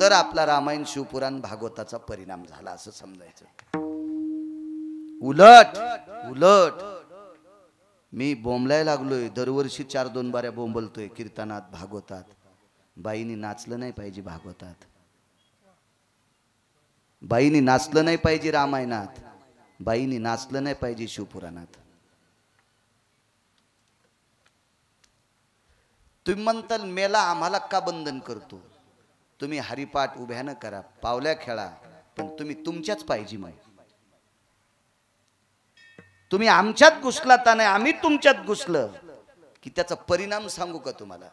तर आपला रामायण शिवपुराण भागवताचा परिणाम झाला असं समजायचं. उलट मी बोंबलाय लागलोय, दरवर्षी 4-2 बाऱ्या बोंबलतोय कीर्तनात भागवतात. बाईनी नाचलं नाही पाहिजे भागवतात, बाईनी नाचलं नाही पाहिजे रामायणात, बाईनी नाचलं नाही पाहिजे शिवपुराणात. तुम्ही म्हणताल मेला आम्हाला का बंधन करतो? तुम्ही हरिपाठ उभ्यानं करा, पावल्या खेळा, पण तुम्ही तुमच्याच पाहिजे. मग तुम्ही आमच्यात घुसला तर नाही, आम्ही तुमच्यात घुसलं की त्याचा परिणाम सांगू का तुम्हाला?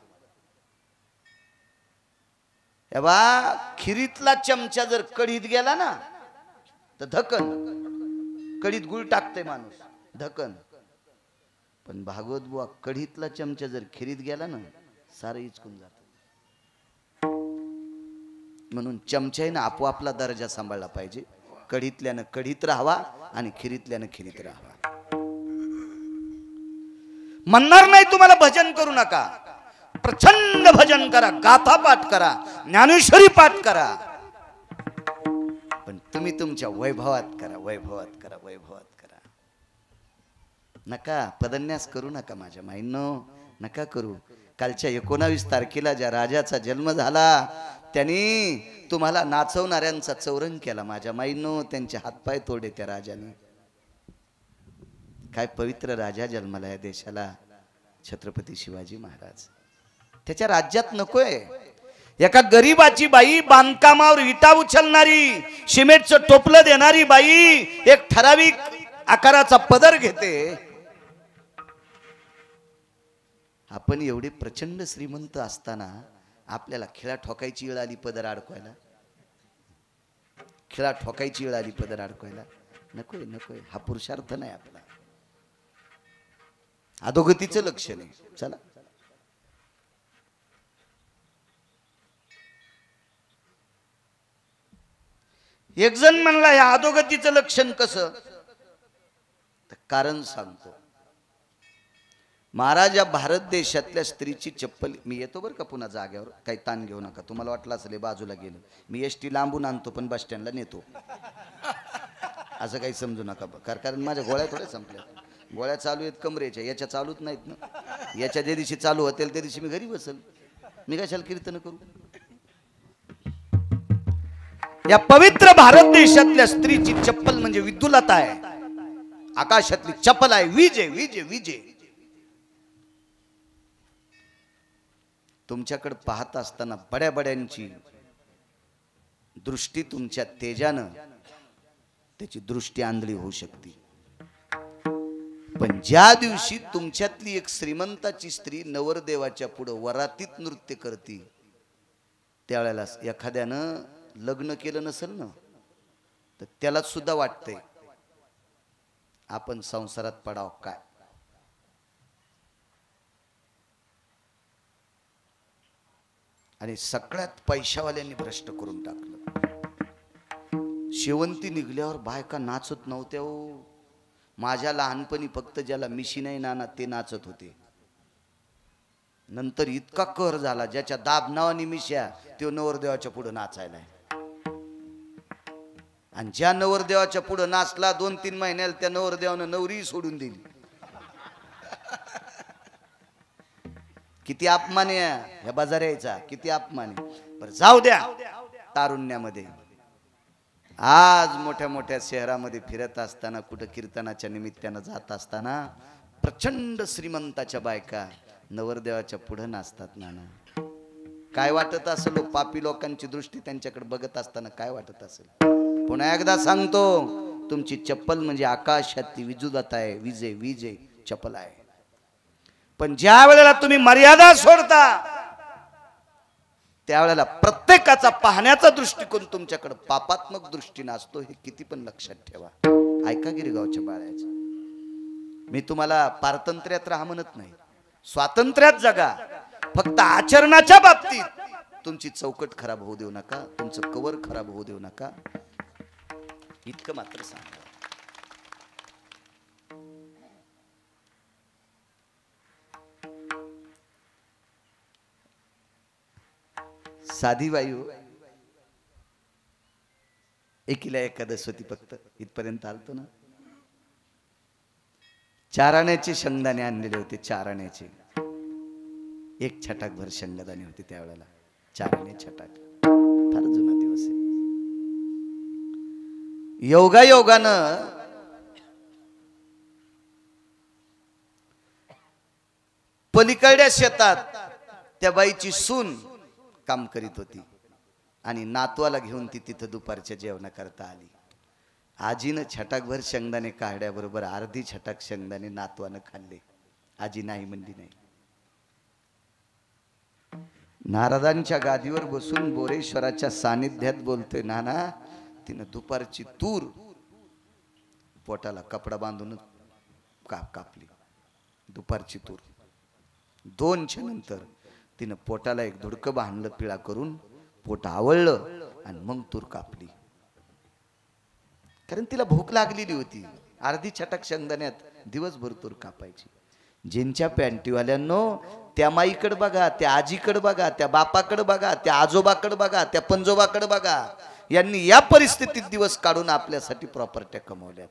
खिरीतला चमचा जर कढीत गेला ना तर धकन, कढीत गुळ टाकते माणूस, धकन. पण भागवत बुवा कढीतला चमचा जर खिरीत गेला ना सारं इचकून जात. म्हणून चमच्यानं आपोआपला दर्जा सांभाळला पाहिजे. कढीतल्यानं कढीत राहावा आणि खिरीतल्यानं खिरीत राहावा. म्हणणार नाही तुम्हाला भजन करू नका, प्रचंड भजन करा, गाथा पाठ करा, ज्ञानेश्वरी पाठ करा, पण तुम्ही तुमच्या वैभवात करा, वैभवात करा, वैभवात करा. नका पदन्यास करू नका माझ्या माईंनो, नका करू. कालच्या 19 तारखेला ज्या राजाचा जन्म झाला त्यांनी तुम्हाला नाचवणाऱ्यांचा चौरंग केला माझ्या माईंनो, त्यांचे हातपाय तोडे त्या राजाने. काय पवित्र राजा जन्माला या देशाला, छत्रपती शिवाजी महाराज. त्याच्या राज्यात नकोय एका गरीबाची बाई, बांधकामावर विटा उचलणारी, सिमेंटचं टोपलं देणारी बाई एक ठराविक आकाराचा पदर घेते. आपण एवढे प्रचंड श्रीमंत असताना आपल्याला खिळा ठोकायची वेळ आली पदर अडकवायला, खिळा ठोकायची वेळ आली पदर अडकवायला. नकोय, नकोय. हा पुरुषार्थ नाही आपला, अधोगतीचं लक्षण आहे. चला एक जण म्हणला या अधोगतीचं लक्षण कसं? कारण सांगतो. महाराज या भारत देशातल्या स्त्रीची चप्पल, मी येतो बरं का पुन्हा जाग्यावर, काही ताण घेऊ नका. तुम्हाला वाटलं असेल बाजूला गेलो, मी एसटी लांबून आणतो पण बस स्टँडला नेतो. असं काही समजू नका कारण माझ्या गोळ्या थोड्या संपल्या. गोळ्या चालू आहेत कमरेच्या, याच्या चालूच नाहीत ना. याच्या ज्या दिवशी चालू होतील त्या दिवशी मी घरी बसल. मी कशाला कीर्तन करू. या पवित्र भारत देशातल्या स्त्रीची चप्पल म्हणजे विद्युलता आहे. आकाशातली चप्पल आहे. विजे विजे विजे. तुमच्याकडे पाहत असताना बड्या बड्यांची दृष्टी तुमच्या तेजानं त्याची दृष्टी आंधळी होऊ शकते. पण ज्या दिवशी तुमच्यातली एक श्रीमंताची स्त्री नवरदेवाच्या पुढे वरातीत नृत्य करते, त्यावेळेला एखाद्यानं लग्न केलं नसेल ना तर त्याला सुद्धा वाटतंय आपण संसारात पडाव काय. आणि सगळ्यात पैशावाल्यांनी भ्रष्ट करून टाकलं. शेवंती निघल्यावर बायका नाचत नव्हत्या हो. माझ्या लहानपणी फक्त ज्याला मिशी नाही नाना ते नाचत होते. नंतर इतका कहर झाला ज्याच्या दाब नावानी मिश्या तो नवरदेवाच्या पुढे नाचायला. आणि ज्या नवरदेवाच्या पुढे नाचला 2-3 महिन्याला त्या नवरदेवानं नवरी सोडून दिली. किती अपमान आहे ह्या बाजाराचा, किती अपमान आहे. बरं जाऊ द्या. तारुण्यामध्ये आज मोठ्या मोठ्या शहरामध्ये फिरत असताना, कुठं कीर्तनाच्या निमित्तानं जात असताना प्रचंड श्रीमंताच्या बायका नवरदेवाच्या पुढे नाचतात नाना. काय वाटत असेल पापी लोकांची दृष्टी त्यांच्याकडे बघत असताना काय वाटत असेल. पुन्हा एकदा सांगतो, तुमची चप्पल म्हणजे आकाशातली विद्युलता आहे. विजे विजे चप्पल आहे. पण ज्या वेळेला तुम्ही मर्यादा सोडता त्यावेळेला प्रत्येकाचा पाहण्याचा दृष्टिकोन तुमच्याकडे पापात्मक दृष्टीने असतो. हे किती पण लक्षात ठेवा. ऐका गिरगावच्या बाळ्याचं, मी तुम्हाला पारतंत्र्यात राहा म्हणत नाही, स्वातंत्र्यात जगा. फक्त आचरणाच्या बाबतीत तुमची चौकट खराब होऊ देऊ नका, तुमचं कवर खराब होऊ देऊ नका. इतकं मात्र सांगा. साधी वायू एकीला एकादश होती फक्त. इथपर्यंत आलतो ना. 4 आण्याचे शेंगदाणे आणलेले होते. 4 आण्याचे 1 छटाकभर शेंगदाणे होते त्यावेळेला. 4 आणे छटाक. फार जुना दिवस आहे. योगायोगानं पलीकडल्या शेतात त्या बाईची सून काम करीत होती आणि नातवाला घेऊन ती तिथं दुपारच्या जेवणा करता आली. आजीनं छटाकभर शेंगदाणे काढ्याबरोबर अर्धी छटाक शेंगदाणे नातवानं खाल्ले. आजी नाही म्हणली नाही. नारदांच्या गादीवर बसून बोरेश्वराच्या सानिध्यात बोलतोय नाना, तिनं दुपारची तूर पोटाला कपडा बांधून कापली. दुपारची तूर 2च्या नंतर तिनं पोटाला एक धुडकं बांधलं पिळा करून, पोट आवळलं आणि मग तूर कापली. कारण तिला भूक लागलेली होती. अर्धी छटाक शेंगदाण्यात दिवसभर तूर कापायची. ज्यांच्या पॅन्टीवाल्यांनो त्या माईकडे बघा, त्या आजीकडे बघा, त्या बापाकडे बघा, त्या आजोबाकडे बघा, त्या पंजोबाकडे बघा. यांनी या परिस्थितीत दिवस काढून आपल्यासाठी प्रॉपर्ट्या कमवल्यात.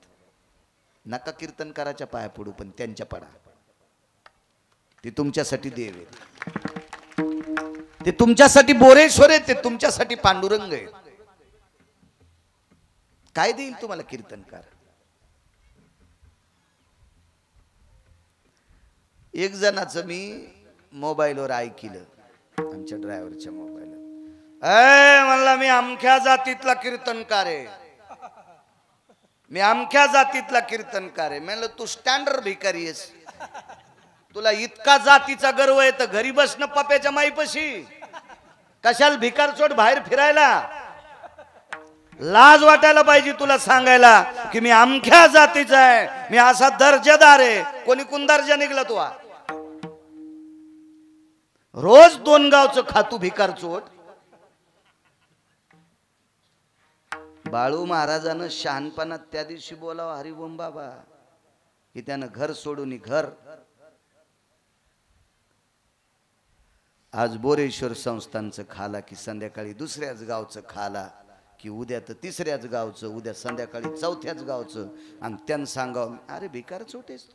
नका कीर्तनकाराच्या पाया पडू, पण त्यांच्या पडा. ते तुमच्यासाठी देव आहेत, ते तुमच्यासाठी बोरेश्वर आहेत, ते तुमच्यासाठी पांडुरंग आहेत. काय देईल तुम्हाला कीर्तनकार. एक जणाचं मी मोबाईलवर ऐकलं, आमच्या ड्रायव्हरच्या मोबाईलवर. म्हणला मी अमख्या जातीतला कीर्तनकार आहे, मी अमख्या जातीतला कीर्तनकार आहे. म्हणलं तू स्टँडर्ड भिकारी आहेस. तुला इतका जातीचा गर्व आहे तर घरी बसणं पप्याच्या माईपाशी. कशाला भिकार चोट बाहेर फिरायला. लाज वाटायला पाहिजे तुला सांगायला की मी अमख्या जातीचा आहे, मी असा दर्जेदार आहे. कोणी कोण दर्जा निघला तू. रोज 2 गावचं खातू भिकार चोट. बाळू महाराजानं शहाणपणात त्या दिवशी बोलावं हरिओम बाबा की त्यानं घर सोडून घर. आज बोरेश्वर संस्थानचं खाला की संध्याकाळी दुसऱ्याच गावचं खाला की उद्या तर तिसऱ्याच गावचं, उद्या संध्याकाळी चौथ्याच गावचं, आणि त्यांना सांगावं अरे बेकार छोटेस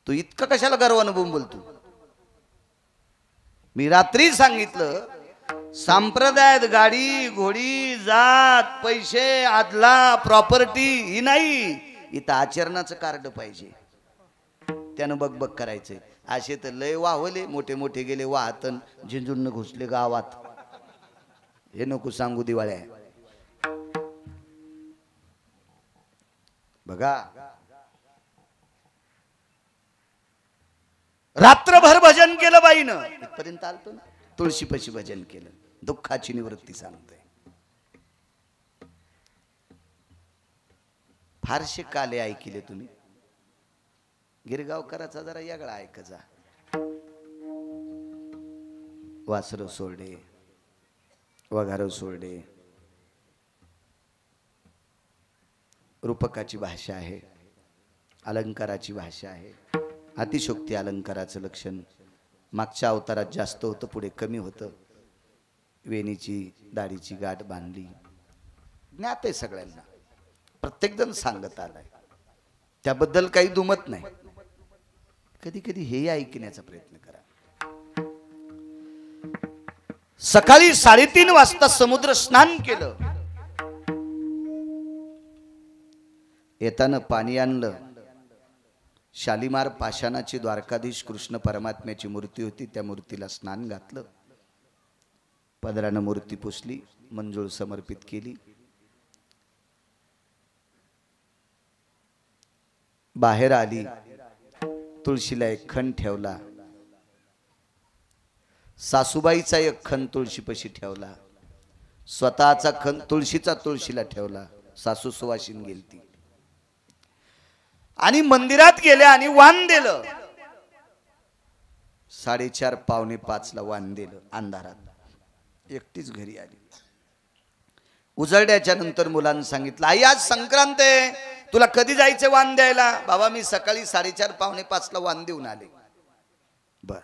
तू इतकं कशाला गर्वानं बोलतो. मी रात्री सांगितलं संप्रदायात गाडी घोडी जात पैसे आदला प्रॉपर्टी ही नाही, इथं आचरणाचं कार्ड पाहिजे. त्यानं बघ बघ करायचंय. असे तर लय वाहवले, मोठे मोठे गेले वाहतन झिंजुन घुसले गावात. हे नको सांगू दिवाळ्या. बघा रात्रभर भजन केलं बाईनं, इथपर्यंत आलतो ना. तुळशीपाशी भजन केलं, दुःखाची निवृत्ती सांगतोय. फारसे काले ऐकले तुम्ही. गिरगावकराचा जरा यागळा ऐकायचा. वासरं सोडे, वघारं सोडे, रूपकाची भाषा आहे, अलंकाराची भाषा आहे. अतिशोक्ती अलंकाराचं लक्षण मागच्या अवतारात जास्त होतं, पुढे कमी होतं. वेणीची दाढीची गाठ बांधली, ज्ञात आहे सगळ्यांना, प्रत्येक जण सांगत आलाय, त्याबद्दल काही दुमत नाही. कधी कधी हे ऐकण्याचा प्रयत्न करा. सकाळी 3:30 वाजता समुद्र स्नान केलं. येताना पाणी आणलं. शालिमार पाषाणाची द्वारकाधीश कृष्ण परमात्म्याची मूर्ती होती, त्या मूर्तीला स्नान घातलं. पदरानं मूर्ती पुसली, मंजूळ समर्पित केली. बाहेर आली, तुळशीला एक खण ठेवला. सासूबाईचा एक खण तुळशीपाशी ठेवला. स्वतःचा खण तुळशीचा तुळशीला ठेवला. सासू सुवासिन गेलती आणि मंदिरात गेल्या आणि वाण दिलं. 4:30 पावणे 5ला वाण दिलं. अंधारात एकटीच घरी आली. उजळड्याच्या नंतर मुलांनी सांगितलं आई आज संक्रांत आहे, तुला कधी जायचं वाण द्यायला? बाबा मी सकाळी 4:30 पावणे 5ला वाण देऊन आले. बर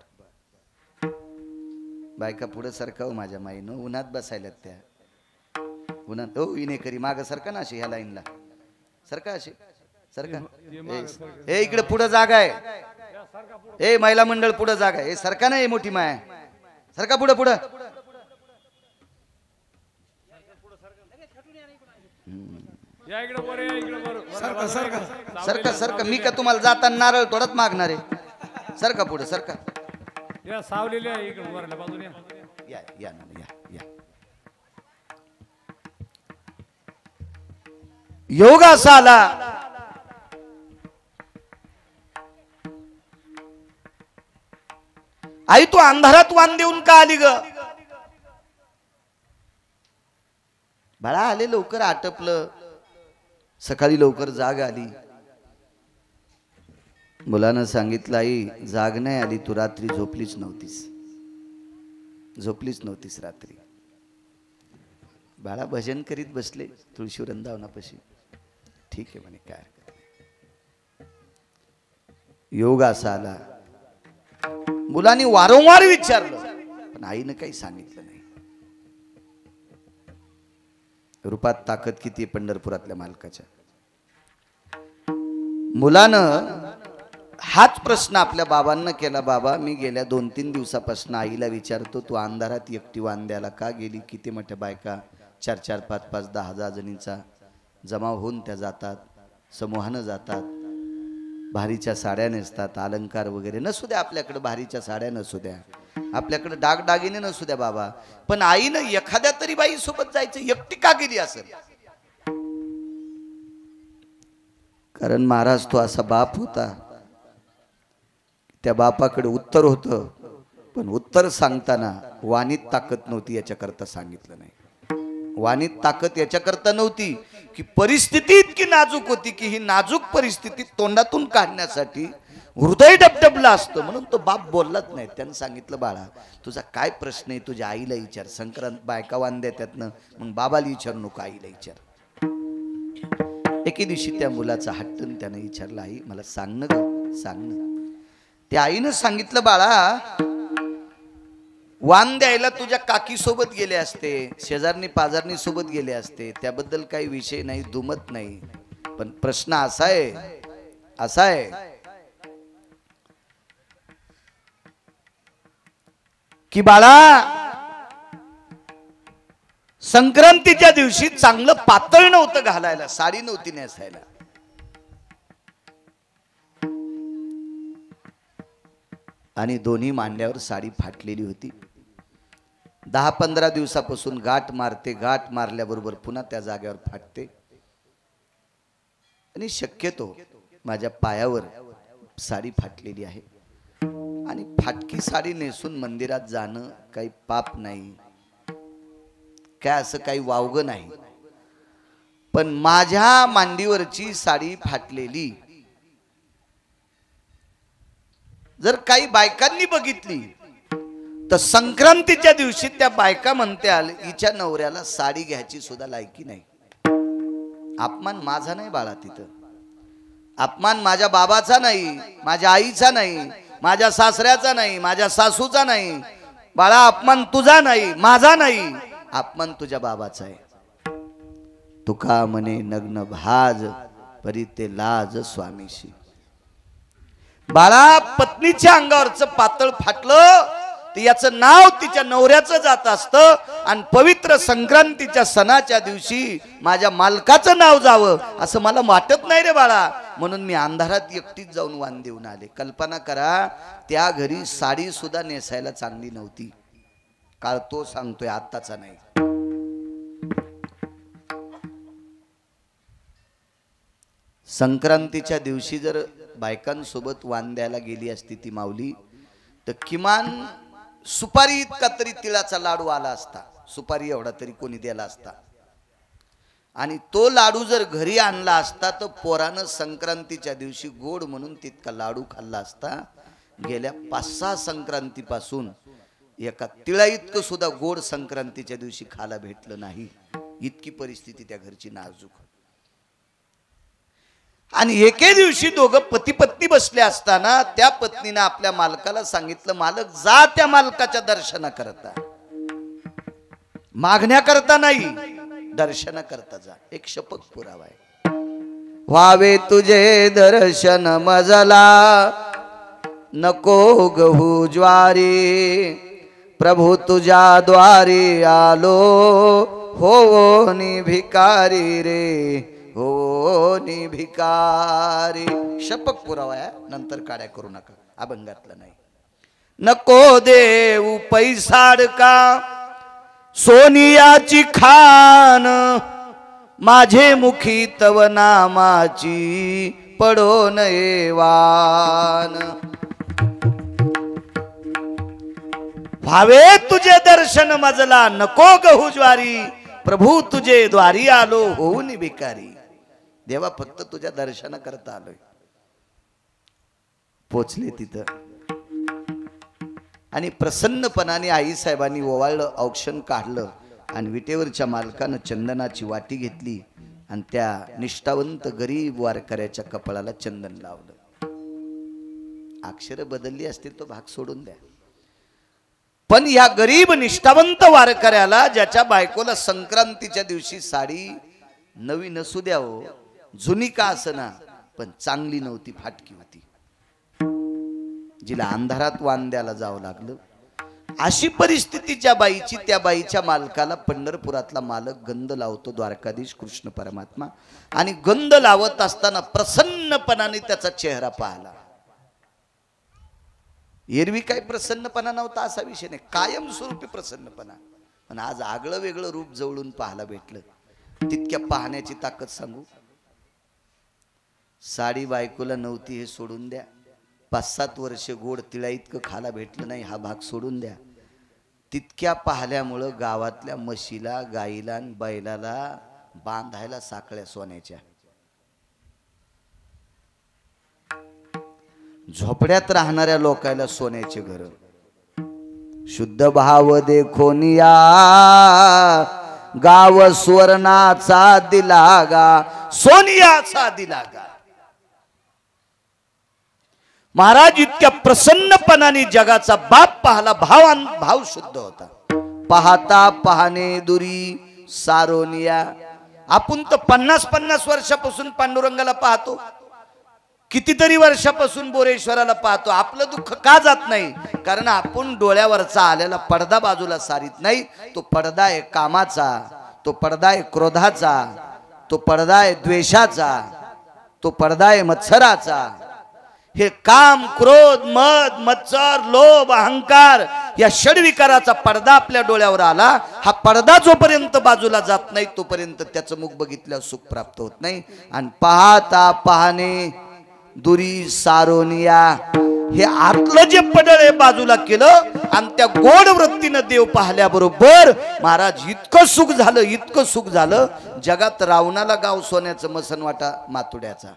बायका पुढे सरकाव माझ्या माईनं, उन्हात बसायला त्या उन्हात. हो इनेकरी माग सरका ना अशी, ह्या लाईनला सरका अशी सरका. ए इकडे पुढे जागा आहे. ए महिला मंडळ पुढे जागा आहे. सरका ना, मोठी माय सरका पुढे पुढे. सरका सरका. मी का तुम्हाला जाताना नारळ तोडत मागणार आहे? सरका पुढे सरका. या या या. योग असा आला, आई तू अंधारात वाण देऊन का आली ग? बाळा आले लवकर, आटपलं, सकाळी लवकर जाग आली. मुलानं सांगितलं आई जाग नाही आली, तू रात्री झोपलीच नव्हतीस रात्री. बाळा भजन करीत बसले तुळशी वृंदावनापाशी. ठीक आहे म्हणे, काय हरकत नाही. योग असा आला. मुलांनी वारंवार विचारलं पण आईनं काही सांगितलं नाही. रूपात ताकद किती पंढरपुरातल्या मालकाच्या. मुलानं हाच प्रश्न आपल्या बाबांना केला. बाबा मी गेल्या 2-3 दिवसापासून आईला विचारतो तू अंधारात एकटी वाण द्यायला का गेली? किती मोठ्या बायका 4-4, 5-5, 10-10 जणींचा जमाव होऊन त्या जातात, समूहानं जातात, भारीच्या साड्या नेसतात, अलंकार वगैरे नसू द्या आपल्याकडे, भारीच्या साड्या नसू द्या आपल्याकडे, दागदागिने नसू द्या बाबा, पण आईनं एखाद्या तरी बाई सोबत जायचं एकटी का गेली असेल? कारण महाराज तो असा बाप होता, त्या बापाकडे उत्तर होतं, पण उत्तर सांगताना वाणीत ताकद नव्हती याच्याकरता सांगितलं नाही. वाणीत ताकद याच्याकरता नव्हती की परिस्थिती इतकी नाजूक होती की ही नाजूक परिस्थिती तोंडातून काढण्यासाठी हृदय डबडबलं असतं, म्हणून तो बाप बोललाच नाही. त्यानं सांगितलं बाळा तुझा काय प्रश्न आहे तुझ्या आईला विचार. संक्रांत बायका वाण देतात ना, मग बाबाला विचारू नको, आईला विचार. एके दिवशी त्या मुलाचा हट्टन त्यानं विचारलं आई मला सांग ना ग, सांग ना. त्या आईनं सांगितलं बाळा वाण द्यायला तुझ्या काकी सोबत गेले असते, शेजारनी पाजारनी सोबत गेले असते, त्याबद्दल काही विषय नाही, दुमत नाही. पण प्रश्न असा आहे की बाळा, संक्रांतीच्या दिवशी चांगलं पातळ नव्हतं घालायला, साडी नव्हती नेसायला. आणि दोन्ही मांड्यावर साडी फाटलेली होती. 10-15 दिवसापासून गाठ मारते, गाठ मारल्याबरोबर पुन्हा त्या जागेवर फाटते. आणि शक्यतो माझ्या पायावर साडी फाटलेली आहे. आणि फाटकी साडी नेसून मंदिरात जाणं काही पाप नाही, काय असं काही वावगं नाही. पण माझ्या मांडीवरची साडी फाटलेली जर काही बायकांनी बघितली तर संक्रांतीच्या दिवशी त्या बायका म्हणत्याल हिच्या नवऱ्याला साडी घ्यायची सुद्धा लायकी नाही. अपमान माझा नाही बाळा, तिथं अपमान माझ्या बाबाचा नाही, माझ्या आईचा नाही, माझ्या सासऱ्याचा नाही, माझ्या सासूचा नाही बाळा. अपमान तुझा नाही, माझा नाही, अपमान तुझ्या बाबाचा आहे. तुका म्हणे नग्न भाज परी ते लाज स्वामीशी. बाळा, पत्नीच्या अंगावरचं पातळ फाटलं तर याचं नाव तिच्या नवऱ्याचं जात असतं. आणि पवित्र संक्रांतीच्या सणाच्या दिवशी माझ्या मालकाचं नाव जावं असं मला वाटत नाही रे बाळा. म्हणून मी अंधारात एकटीच जाऊन वाण देऊन आले. कल्पना करा, त्या घरी साडी सुद्धा नेसायला चांगली नव्हती. काळ तो सांगतोय, आत्ताचा नाही. संक्रांतीच्या दिवशी जर बायकांसोबत वाण द्यायला गेली असती ती माऊली, तर किमान सुपारी इतका तरी तिळाचा लाडू आला असता. सुपारी एवढा तरी कोणी दिला असता. आणि तो लाडू जर घरी आणला असता तर पोरानं संक्रांतीच्या दिवशी गोड म्हणून तितका लाडू खाल्ला असता. गेल्या 5-6 संक्रांतीपासून एका तिळा इतकं सुद्धा गोड संक्रांतीच्या दिवशी खायला भेटलं नाही. इतकी परिस्थिती त्या घरची नाजूक. आणि एके दिवशी दोघं पती पत्नी बसले असताना त्या पत्नीने आपल्या मालकाला सांगितलं, मालक जा त्या मालकाच्या दर्शना करता, मागण्या करता नाही, दर्शना करता जा. एक शपथ पुरावा आहे. व्हावे तुझे दर्शन मजला नको गहू ज्वारी, प्रभू तुझ्या द्वारी आलो हो नि भिकारी रे, हो नि भिकारी. शपथ पुरावा आहे, नंतर काड्या करू नका, अभंगातला नाही. नको देऊ पैसाडका सोनियाची खान, माझे मुखी तव नामाची पडो नये वान. व्हावे तुझे दर्शन मजला नको गहू ज्वारी, प्रभू तुझे द्वारी आलो होऊन भिकारी. देवा, फक्त तुझ्या दर्शन करता आलोय. पोचले तिथं आणि प्रसन्नपणाने आई साहेबांनी ओवाळलं, औक्षण काढलं आणि विटेवरच्या मालकानं चंदनाची वाटी घेतली आणि त्या निष्ठावंत गरीब वारकऱ्याच्या कपाळाला चंदन लावलं. अक्षर बदलली असतील तो भाग सोडून द्या, पण या गरीब निष्ठावंत वारकऱ्याला, ज्याच्या बायकोला संक्रांतीच्या दिवशी साडी नवी नसू द्या हो, जुनी का असना, पण चांगली नव्हती, फाटकी होती, जिला अंधारात वाण द्यायला जावं लागलं. अशी परिस्थिती ज्या बाईची, त्या बाईच्या मालकाला पंढरपुरातला मालक गंध लावतो, द्वारकाधीश कृष्ण परमात्मा. आणि गंध लावत असताना प्रसन्नपणाने त्याचा चेहरा पाहला. एरवी काही प्रसन्नपणा नव्हता असा विषय नाही, कायमस्वरूपी प्रसन्नपणा. पण आज आगळं वेगळं रूप जवळून पाहायला भेटलं. तितक्या पाहण्याची ताकद सांगू. साडी बायकोला नव्हती हे सोडून द्या, 5-7 वर्ष गोड तिळा इतकं खायला भेटलं नाही हा भाग सोडून द्या. तितक्या पाहल्यामुळं गावातल्या म्हशीला, गाईला आणि बैलाला बांधायला साखळ्या सोन्याच्या. झोपड्यात राहणाऱ्या लोकांना सोन्याचे घर. शुद्ध भाव देखोनिया गाव सुवर्णाचा दिला गा, सोनियाचा दिला गा. महाराज इतक्या प्रसन्नपणाने जगाचा बाप पाहला, भाव शुद्ध होता. पाहता पाहणे दुरी सारोनिया. आपण तर 50-50 वर्षापासून पांडुरंगाला पाहतो, कितीतरी वर्षापासून बोरेश्वराला पाहतो. आपलं दुःख का जात नाही? कारण आपण डोळ्यावरचा आलेला पडदा बाजूला सारीत नाही. तो पडदा आहे कामाचा, तो पडदा आहे क्रोधाचा, तो पडदा आहे द्वेषाचा, तो पडदा आहे मत्सराचा. हे काम, क्रोध, मद, मत्सर, लोभ, अहंकार या षडविकाराचा पडदा आपल्या डोळ्यावर आला. हा पडदा जोपर्यंत बाजूला जात नाही तोपर्यंत त्याचं मुख बघितल्यावर सुख प्राप्त होत नाही. आणि पाहता पाहणे दुरी सारोनिया. हे आतलं जे पडळ आहे बाजूला केलं आणि त्या गोड वृत्तीनं देव पाहिल्याबरोबर महाराज इतकं सुख झालं, इतकं सुख झालं. जगात रावणाला गाव सोन्याचं मसनवाटा मातुड्याचा,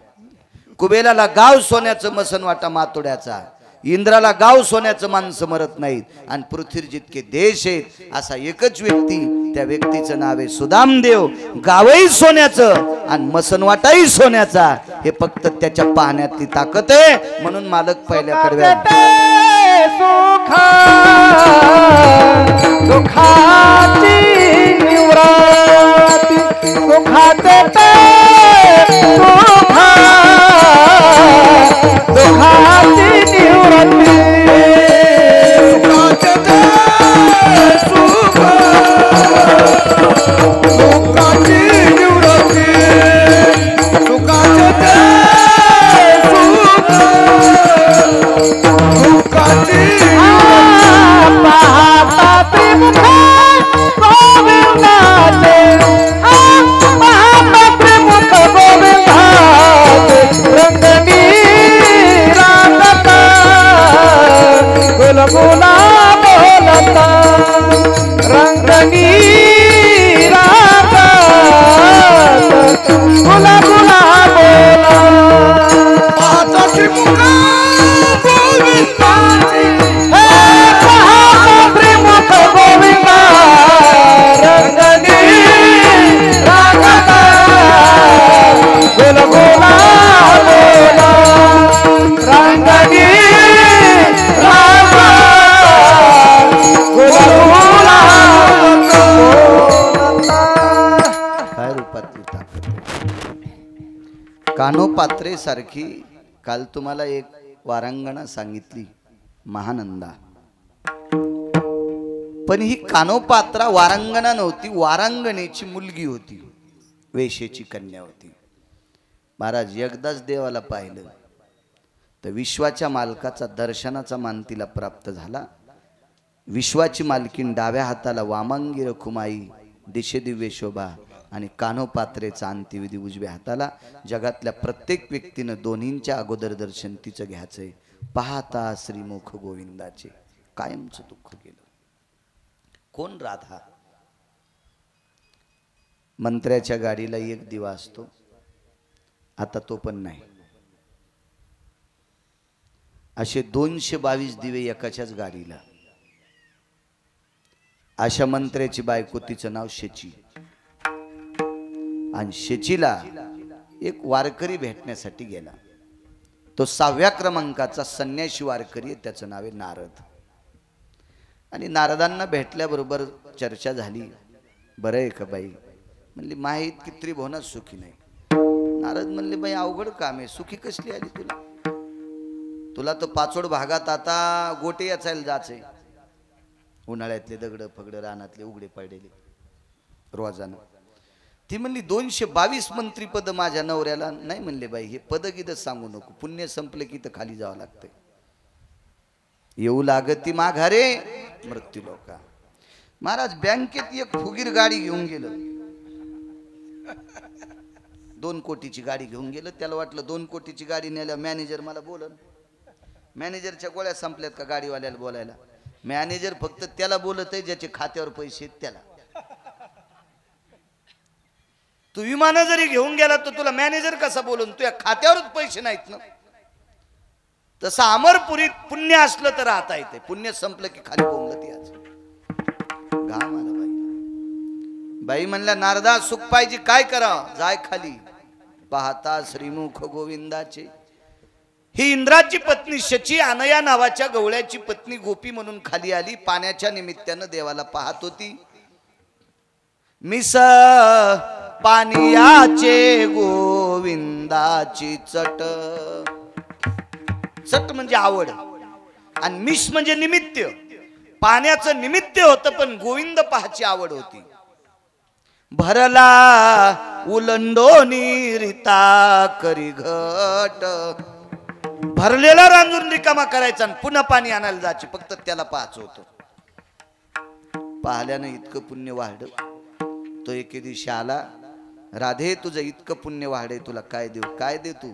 कुबेलाला गाव सोन्याचं मसनवाटा मातोड्याचा, इंद्राला गाव सोन्याचं माणसं मरत नाहीत. आणि पृथ्वीवर जितके देश आहेत असा एकच व्यक्ती, त्या व्यक्तीचं नाव आहे सुदामदेव. गावही सोन्याचं आणि मसनवाटाही सोन्याचा. हे फक्त त्याच्या पाहण्यातली ताकद आहे. म्हणून मालक पहिल्या कडव्या सुखाची निवृत्ती, सुखाचे दुःखाची निवृत्ती, सुखाची निवृत्ती, सुखाचे सुखाची पाहता त्रिमुख गोविंदाचे, पाहता त्रिमुख गोविंदाचे रंगनी रागता गुलगुला बोलता, रंगनी रागता गुलगुला बोला. पाहता त्रिमुख गोविंदाचे, पाहता त्रिमुख गोविंदा रंगनी रागता गुलगुला बोला, रंगनी रागता गुलगुला बोला. काय रूपातली ताकद. कानोपात्रे सारखी काल तुम्हाला एक वारांगणा सांगितली, महानंदा. पण ही कानोपात्रा वारांगणा नव्हती, वारांगणेची मुलगी होती, वेश्येची कन्या होती. महाराज एकदाच देवाला पाहिलं तर विश्वाच्या मालकाचा दर्शनाचा मान तिला प्राप्त झाला. विश्वाची मालकीन डाव्या हाताला वामांगी रखुमाई, दिशे दिव्य शोभा आणि कानोपात्रेचा अंत्यविधी उजव्या हाताला. जगातल्या प्रत्येक व्यक्तीनं दोन्हींच्या अगोदर दर्शन तिचं घ्यायचंय. पाहता श्रीमुख गोविंदाचे कायमचं दुःख गेलं. कोण राधा? मंत्र्याच्या गाडीला एक दिवा असतो, आता तो पण नाही. असे 222 दिवे एकाच्याच गाडीला. अशा मंत्र्याची बायको, तिचं नाव शेची. आणि शेचीला एक वारकरी भेटण्यासाठी गेला. तो 6व्या क्रमांकाचा संन्यासी वारकरी आहे, त्याचं नाव आहे नारद. आणि नारदांना भेटल्याबरोबर चर्चा झाली. बरं आहे का बाई? म्हणली माहीत की त्रिभुवनात सुखी नाही. नारद म्हणले बाई अवघड काम आहे, सुखी कसली आली तुला? तुला तर पाचोड भागात आता गोटे याचायला जायचंय. उन्हाळ्यातले दगड फगड रानातले उघडे पडलेले रोजानं. ती म्हणली 222 मंत्रीपद माझ्या नवऱ्याला नाही. म्हणले बाई हे पदगीत सांगू नको, पुण्य संपले की तर खाली जावं लागतंय. येऊ लागती माघारे मृत्यू लोका. महाराज बँकेत एक फुगीर गाडी घेऊन गेलं, 2 कोटीची गाडी घेऊन गेलं. त्याला वाटलं 2 कोटीची गाडी नेल्या मॅनेजर मला बोलन. मॅनेजरच्या गोळ्या संपल्यात का गाडीवाल्याला बोलायला? मॅनेजर फक्त त्याला बोलत आहे ज्याचे खात्यावर पैसे आहेत त्याला. तू विमान जरी घेऊन गेला तर तुला मॅनेजर कसा बोलून? तुझ्या खात्यावरच पैसे नाहीत ना. तसं अमरपुरीत पुण्य असलं तर राहता येते, पुण्य संपलं की खाली बोंबलत यायचं. घाम आला बाई. बाई म्हणल्या नारदा सुख पाहिजे काय करा? जाय खाली. पाहता श्रीमुख गोविंदाचे. ही इंद्राची पत्नी शची अनया नावाच्या गवळ्याची पत्नी गोपी म्हणून खाली आली. पाण्याच्या निमित्तानं देवाला पाहत होती. मिस पानियाचे गोविंदाची चट. चट म्हणजे आवड आणि मिस म्हणजे निमित्त. पाण्याचं निमित्त होतं पण गोविंद पाहाची आवड होती. भरला उलंडोनी रिता करी घट. भरलेला रांजून रिकामा करायचा आणि पुन्हा पाणी आणायला जायची. फक्त त्याला पाहायचं होतं. पाहिल्यानं इतकं पुण्य वाढलं. तो एके दिवशी आला. राधे तुझं इतकं पुण्य वाढे, तुला काय देऊ? काय दे तू?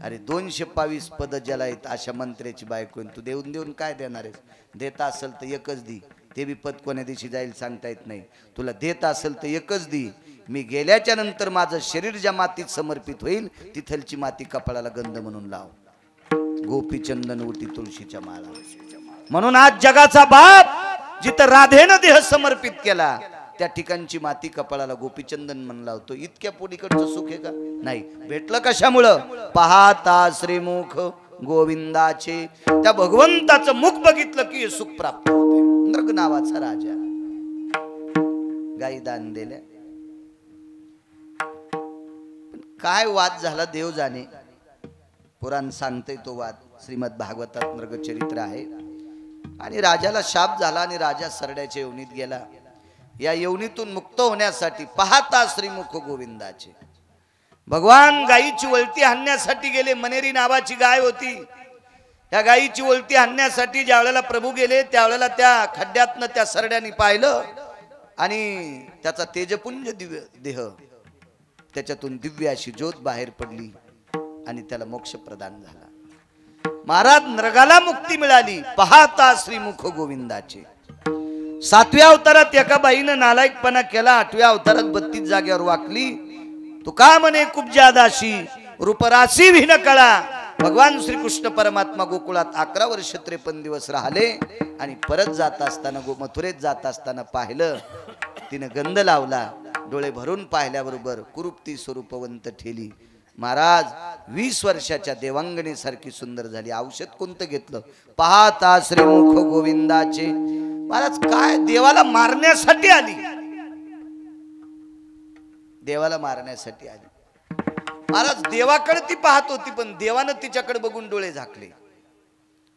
अरे 222 पद ज्याला आहेत अशा मंत्र्याची बायको तू देऊन देऊन काय देणार आहेस? देता असेल तर एकच दी. ते बी पद कोण्या दिवशी जाईल सांगता येत नाही. तुला देत असेल तर एकच दी. मी गेल्याच्या नंतर माझं शरीर ज्या मातीत समर्पित होईल तिथलची माती कपाळाला गंध म्हणून लाव. गोपीचंदन उटी तुळशीच्या माळा. म्हणून आज जगाचा बाप जिथं राधेनं देह समर्पित केला त्या ठिकाणची माती कपाळाला गोपीचंदन म्हणून लावतो. इतक्या पुढीकडचं सुख आहे का? नाही. भेटलं कशामुळं? पाहता श्रीमुख गोविंदाचे. त्या भगवंताचं मुख बघितलं की हे सुख प्राप्त होते. नृग नावाचा राजा गाई दान दिल्या. काय वाद झाला देव जाणे. पुराण सांगते तो वाद. श्रीमद भागवतात नृगचरित्र आहे. आणि राजाला शाप झाला आणि राजा सरड्याच्या योनीत गेला. या योनीतून मुक्त होण्यासाठी पाहता श्रीमुख गोविंदाचे भगवान गायीची वळती हाणण्यासाठी गेले. मनेरी नावाची गाय होती. त्या गायीची वळती हाणण्यासाठी ज्या वेळेला प्रभू गेले त्यावेळेला त्या खड्ड्यातनं त्या सरड्याने पाहिलं आणि त्याचा तेजपुंज दिव्य देह त्याच्यातून दिव्य अशी ज्योत बाहेर पडली आणि त्याला मोक्ष प्रदान झाला. महाराज नरगाला मुक्ती मिळाली पाहता श्रीमुख गोविंदाचे. 7व्या अवतारात एका बाईनं नालायकपणा केला. 8व्या अवतारात 32 जागेवर वाकली. तू का म्हणे कुब्जा दासी रूपराशी भिन कळा. भगवान श्रीकृष्ण परमात्मा गोकुळात 11 वर्ष 53 दिवस राहिले आणि परत जात असताना मथुरेत जात असताना पाहिलं. तिने गंध लावला. डोळे भरून पाहिल्याबरोबर कुरूपती स्वरूपवंत ठेली. महाराज 20 वर्षाच्या देवांगणीसारखी सुंदर झाली. औषध कोणतं घेतलं? पाहता श्रीमुख गोविंदाचे. महाराज काय देवाला मारण्यासाठी आली. देवाला मारण्यासाठी आली. महाराज देवाकडे ती पाहत होती पण देवानं तिच्याकडे बघून डोळे झाकले.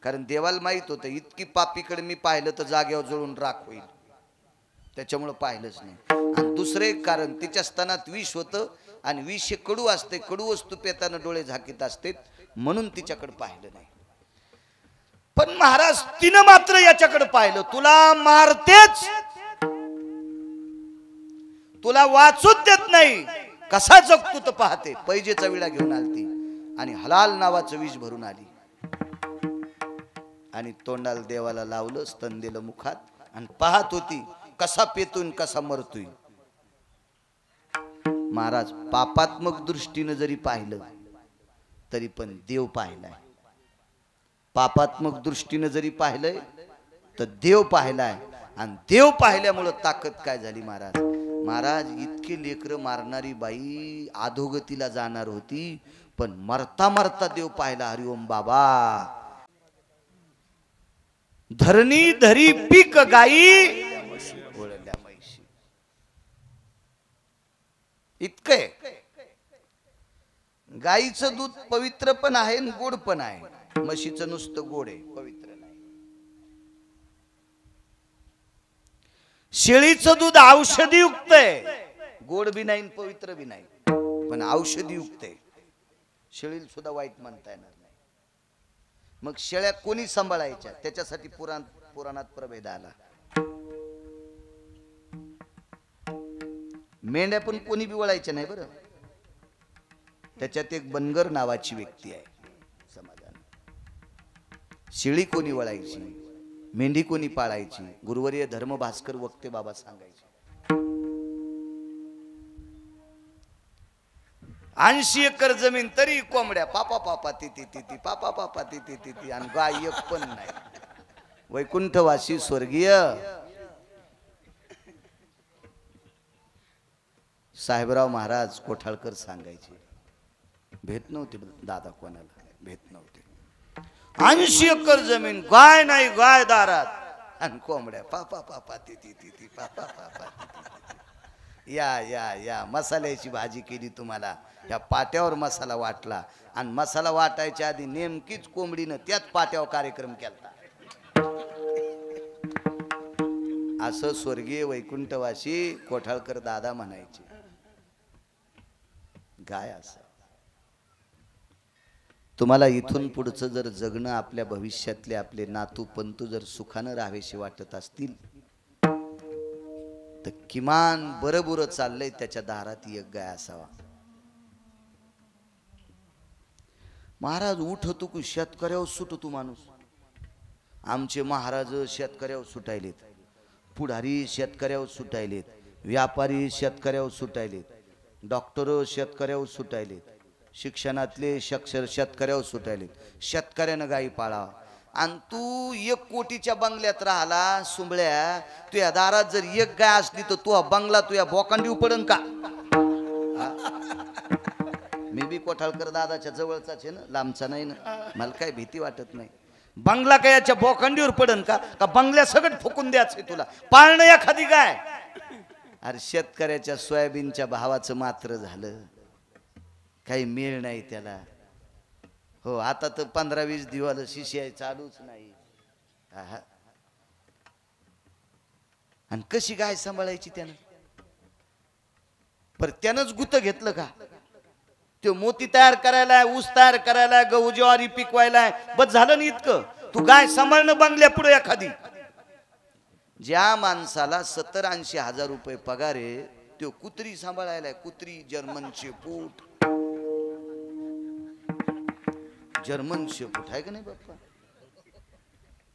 कारण देवाला माहित होतं इतकी पापीकडे मी पाहिलं तर जागेवर जळून राख होईल. त्याच्यामुळे पाहिलंच नाही. आणि दुसरे एक कारण तिच्या स्तनात विष होतं आणि विष हे कडू असते. कडू वस्तू पेताना डोळे झाकीत असते म्हणून तिच्याकडे पाहिलं नाही. पण महाराज तिनं मात्र याच्याकडे पाहिलं. तुला मारतेच, तुला वाचूच देत नाही, कसा जगतो तर पाहते. पैजेचा विडा घेऊन आलती आणि हलाल नावाचं विष भरून आली आणि तोंडाला देवाला लावलं. स्तन दिलं मुखात आणि पाहत होती कसा पेतून कसा मरतोय. महाराज पापात्मक दृष्टीने जरी पाहिलं तरी पण देव पाहिलाय. पापात्मक दृष्टीने जरी पाहिलंय तर देव पाहिलाय. आणि देव पाहिल्यामुळं ताकद काय झाली महाराज. महाराज इतके लेकर मारणारी बाई अधोगतीला जाणार होती पण मरता मरता देव पाहिला. हरिओम बाबा. धरणी धरी पीक गाई ओळल्या म्हैशी. इतकं गाईचं दूध पवित्र पण आहे आणि गोड पण आहे. म्हशीचं नुसतं गोड आहे, पवित्र नाही. शेळीचं दूध औषधी युक्त आहे. गोड बी नाही पवित्र बी नाही पण औषधी युक्त आहे. शेळीला सुद्धा वाईट म्हणता येणार नाही. मग शेळ्या कोणी सांभाळायच्या त्याच्यासाठी पुराणात प्रभेद आला. मेंढ्या पण कोणी बी वळायच्या नाही बरं. त्याच्यात एक बनगर नावाची व्यक्ती आहे समाजात. शेळी कोणी वळायची, मेंढी कोणी पाळायची, गुरुवर्य धर्म भास्कर वक्ते बाबा सांगायचे. 80 एकर जमीन तरी कोंबड्या पापा पापा ती ती ती ती पापा पापा ती ती ती ती आणि गाय एक पण नाही. वैकुंठवासी स्वर्गीय साहेबराव महाराज कोठाळकर सांगायचे. भेट नव्हते दादा कोणाला, भेट नव्हते. 80 एकर जमीन, गाय नाही गाय दारात आणि कोंबड्या पापा पापा ती ती ती ती पापा पापा या या या मसाल्याची भाजी केली तुम्हाला, या पाट्यावर मसाला वाटला आणि मसाला वाटायच्या आधी नेमकीच कोंबडीनं त्याच पाट्यावर कार्यक्रम केला. असं स्वर्गीय वैकुंठवासी कोठाळकर दादा म्हणायचे. गाय असं तुम्हाला इथून पुढचं जर जगणं, आपल्या भविष्यातले आपले नातू पंतू जर सुखानं राहावेशी वाटत असतील तर किमान बरं चाललंय त्याच्या दारात एक गाय असावा. महाराज उठतो की शेतकऱ्यावर सुटतो माणूस. आमचे महाराज शेतकऱ्यावर सुटायलेत, पुढारी शेतकऱ्यावर सुटायलेत, व्यापारी शेतकऱ्यावर सुटायलेत, डॉक्टर शेतकऱ्यावर सुटायलेत, शिक्षणातले शेतकऱ्यावर सुटायलेत. शेतकऱ्यानं गायी पाळावा. आणि तू 1 कोटीच्या बंगल्यात राहिला सुंबळ्या, तुझ्या दारात जर एक गाय असली तर तू बंगला तुझ्या बोकांडी पडन का? मी बी कोठाळकर दादाच्या जवळचाच आहे ना, लांबचा नाही ना, मला काय भीती वाटत नाही. बंगला काय याच्या बोकांडीवर पडन का? का बंगल्या सगळं फुकून द्यायचंय तुला? पाळणं एखादी गाय. अरे शेतकऱ्याच्या सोयाबीनच्या भावाचं मात्र झालं, काही मेळ नाही त्याला. हो आता तर 15-20 दिवस शिष्य चालूच नाही. आणि कशी गाय सांभाळायची त्यानं? पर त्यानंच गुत घेतलं का? तो मोती तयार करायला, ऊस तयार करायला, गहू ज्वारी पिकवायला, बस झालं नाही इतकं. तू गाय सांभाळणं बंगल्या पुढे एखादी. ज्या माणसाला 70-80 हजार रुपये पगार आहे तो कुत्री सांभाळायला. कुत्री, जर्मन शेपूट, जर्मन शेपूट आहे का नाही बाप्पा?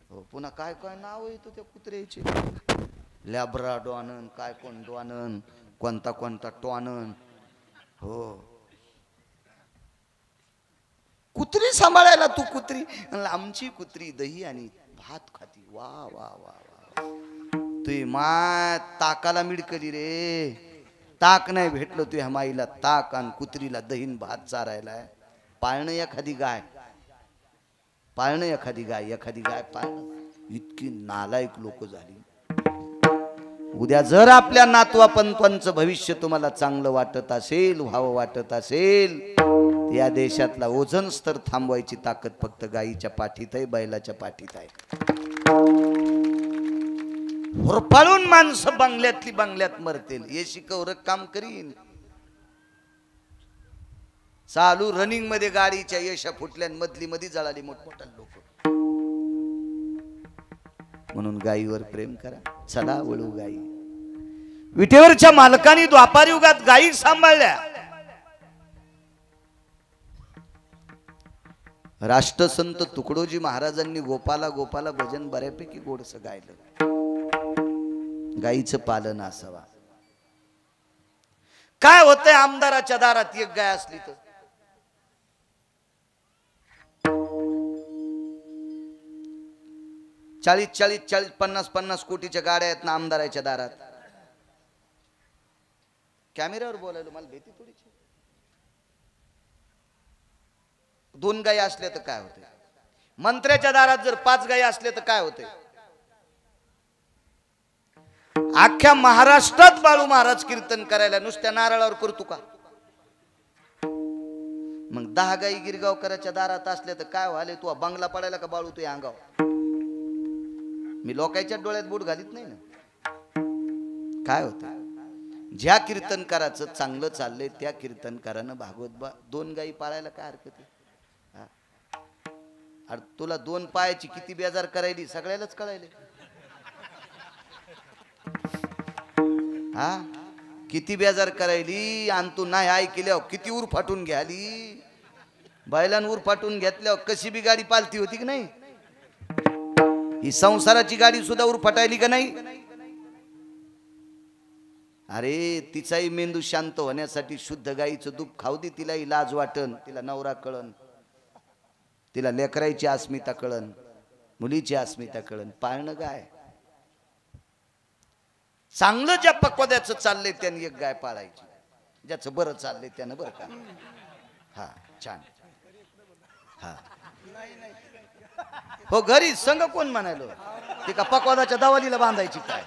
हो पुन्हा काय काय नाव येतो त्या कुत्र्याचे, लॅब्राडॉन, काय कोण डॉनन, कोणता कोणता टॉनन. हो कुत्री सांभाळायला तू कुत्री. आमची कुत्री दही आणि भात खाती. वा वा वा वा. तुझी माय ताकाला मिडकली रे. ताक नाही भेटलं तुझ्या माईला, ताक आणि कुत्रीला दहीन भात चारायला. पाळणं एखादी गाय, पाळणं एखादी गाय, एखादी गाय पाळणं. इतकी नालायक लोक झाली. उद्या जर आपल्या नातवा पंतवांचं भविष्य तुम्हाला चांगलं वाटत असेल, व्हावं वाटत असेल, या देशातला ओझोन स्तर थांबवायची ताकद फक्त गायीच्या पाठीत आहे, बैलाच्या पाठीत आहे. होरपाळून माणसं बंगल्यातली बंगल्यात मरतील. हे शिकवलं काम करीन. चालू रनिंग मध्ये गाडीच्या यशा फुटल्या, मधली मध्ये जळाली मोठमोठ्या लोक. म्हणून गायीवर प्रेम करा. चला वळू गायी. विटेवरच्या मालकांनी द्वापार युगात गायी सांभाळल्या. राष्ट्रसंत तुकडोजी महाराजांनी गोपाला गोपाला भजन बऱ्यापैकी गोडसं गायलं. गायीचं पालन असावा. काय होतंय आमदाराच्या दारात एक गाय असली तर? 40-40, 50-50 कोटीच्या गाड्या आहेत ना आमदाराच्या दारात. कॅमेऱ्यावर बोलायला मला भीती थोडीची. 2 गायी असल्या तर काय होते? मंत्र्याच्या दारात जर 5 गायी असल्या तर काय होते? अख्ख्या महाराष्ट्रात बाळू महाराज कीर्तन करायला नुसत्या नारळावर करतो का? मग 10 गायी गिरगावकराच्या दारात असल्या तर काय व्हाले? तू बंगला पडायला का बाळू तुझ्या अंगावर? मी लोकांच्या डोळ्यात बोट घालीत नाही ना. काय होतं? ज्या कीर्तनकाराचं चांगलं चाललंय त्या कीर्तनकारानं भागवत 2 गायी पाळायला काय हरकत आहे? अरे तुला 2 पायाची किती बेजार करायली सगळ्यालाच कळायले. हा किती बेजार करायली आणि तू नाही ऐकल्यावर किती उर फाटून घ्याली. बैलान उर फाटून घेतल्यावर कशी बी गाडी पालती होती की नाही? ही संसाराची गाडी सुद्धा उर फाटायली का नाही? अरे तिचाही मेंदू शांत होण्यासाठी शुद्ध गाईचं दूध खाऊ दे. तिलाही लाज वाटन, तिला नवरा कळन, तिला लेकरायची अस्मिता कळन, मुलीची अस्मिता कळन. पाळणं गाय चांगलं ज्या पक्वाद्याचं चाललंय त्याने एक गाय पाळायची. ज्याचं बरं चाललंय त्यानं बरं का. हा छान. हा हो घरी संघ कोण म्हणालो ती का पकवादाच्या दवालीला बांधायची काय.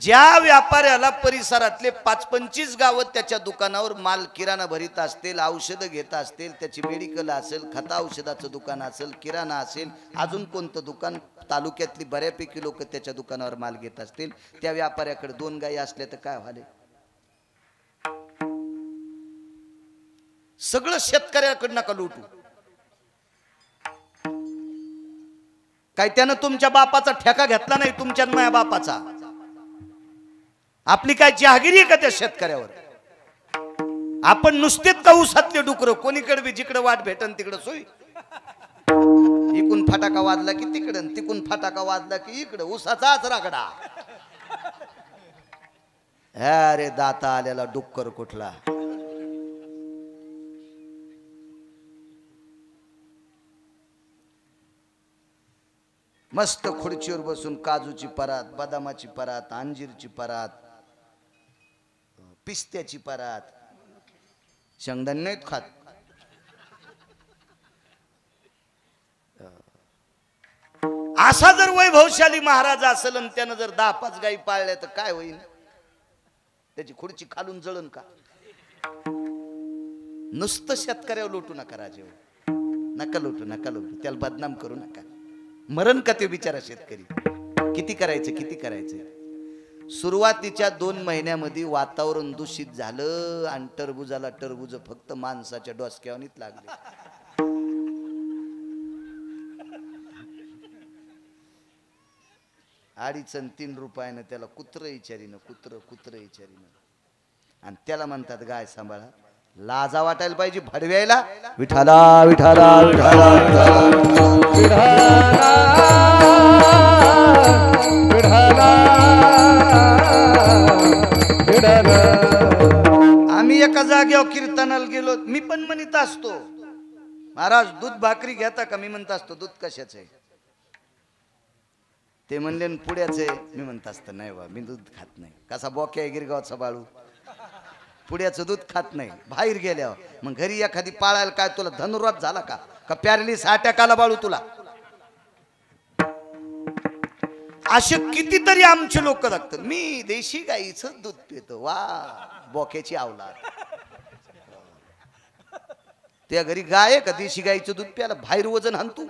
ज्या व्यापाऱ्याला परिसरातले 5-25 गाव त्याच्या दुकानावर माल किराणा भरीत असतील, औषधं घेत असतील, त्याची मेडिकल असेल, खता औषधाचं दुकान असेल, किराणा असेल, अजून कोणतं दुकान तालुक्यातली बऱ्यापैकी लोक त्याच्या दुकानावर माल घेत असतील, त्या व्यापाऱ्याकडे 2 गायी असल्या तर काय व्हाले. सगळं शेतकऱ्याकडे नका लुटू. काय त्यानं तुमच्या बापाचा ठेका घेतला नाही, तुमच्या माझ्या बापाचा. आपली काय जहागिरी आहे का त्या शेतकऱ्यावर. आपण नुसतेच का ऊसातले डुकर कोणीकडे बी जिकडे वाट भेटन तिकडे सोयी. इकून फटाका वाजला की तिकडं, तिकून फटाका वाजला की इकडं, ऊसाचाच रागडा. अरे दाता आलेला डुक्कर कुठला. मस्त खुर्चीवर बसून काजूची परात, बदामाची परात, अंजीरची परात, पिस्त्याची परात, शेंगदाणे नाहीत खात. असा जर वैभवशाली महाराज असेल आणि त्यानं जर 10-5 गायी पाळल्या तर काय होईल. त्याची खुर्ची खालून जळन का. नुसतं शेतकऱ्यावर लुटू नका राजे. नका लुटू, नका लुटू. त्याला बदनाम करू नका. मरण का ते बिचारा शेतकरी. किती करायचं. सुरुवातीच्या 2 महिन्यामध्ये वातावरण दूषित झालं आणि टरबूज फक्त माणसाच्या डोसक्यावनीच लागले. ₹2.5-3 त्याला कुत्र विचारीनं आणि त्याला म्हणतात गाय सांभाळा. लाजा वाटायला पाहिजे भडव्यायला. विठाला विठाला विठाला आम्ही एका जागेवर कीर्तनाला गेलो. मी पण म्हणत असतो महाराज दूध भाकरी घेता का. मी म्हणत असतो दूध कशाचं आहे. ते म्हणले पुड्याचं आहे. मी म्हणत असतो नाही बा मी दूध खात नाही. कसा बोक्या आहे गिरगावचा बाळू. पुड्याचं दूध खात नाही. बाहेर गेल्यावर मग घरी एखादी पाळायला काय तुला धनुर्वात झाला का प्यारलीस अटॅक आला बाळू तुला. असे कितीतरी आमचे लोक लागतात. मी देशी गाईचं दूध पितो. वा बोक्याची आवलाद. त्या घरी गाय आहे का देशी गाईचं दूध प्याला. बाहेर वजन हाणतू.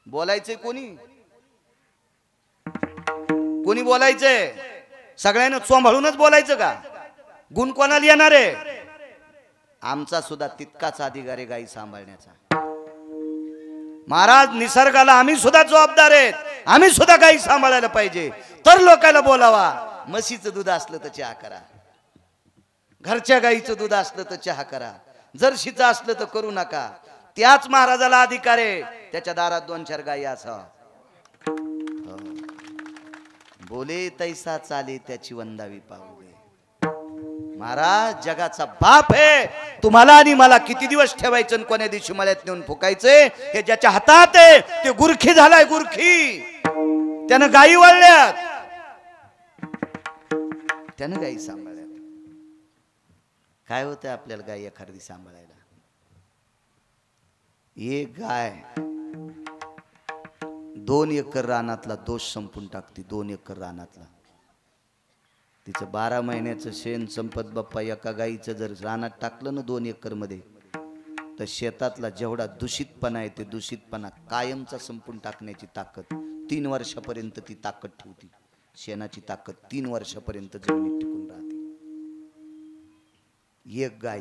बोलायचंय कोणी बोलायचंय. सगळ्यांना चोंभाळूनच बोलायचं का. गुण कोणाला येणार आहे. आमचा सुद्धा तितकाच अधिकार आहे गाई सांभाळण्याचा. महाराज निसर्गाला आम्ही सुद्धा जबाबदार आहेत. आम्ही सुद्धा गाई सांभाळायला पाहिजे. तर लोकांना बोलावा. म्हशीचं दूध असलं तर चहा करा. घरच्या गाईचं दूध असलं तर चहा करा. जर्शीचं असलं तर करू नका. त्याच महाराजाला अधिकार आहे त्याच्या दारात 2-4 गायी असावा. बोले तैसा चाले त्याची वंदावी पाहुले. महाराज जगाचा बाप आहे. तुम्हाला आणि मला किती दिवस ठेवायचं कोण्या दिवशी मळ्यात नेऊन फुकायचंय हे ज्याच्या हातात आहे. ते गुरखी झालाय गुरखी. त्यानं गायी वळल्यात. त्यानं गायी सांभाळल्यात. काय होतंय आपल्याला गायी एखादी सांभाळायला. एक गाय 2 एकर रानातला दोष संपून टाकते. 2 एकर रानातला. तिचं 12 महिन्याचं शेण संपत बाप्पा एका गाईचं जर रानात टाकलं ना 2 एकर मध्ये तर शेतातला जेवढा दूषितपणा आहे ते दूषितपणा कायमचा संपून टाकण्याची ताकद 3 वर्षापर्यंत ती ताकद ठेवती. शेणाची ताकद 3 वर्षापर्यंत जमिनीत टिकून राहते. एक गाय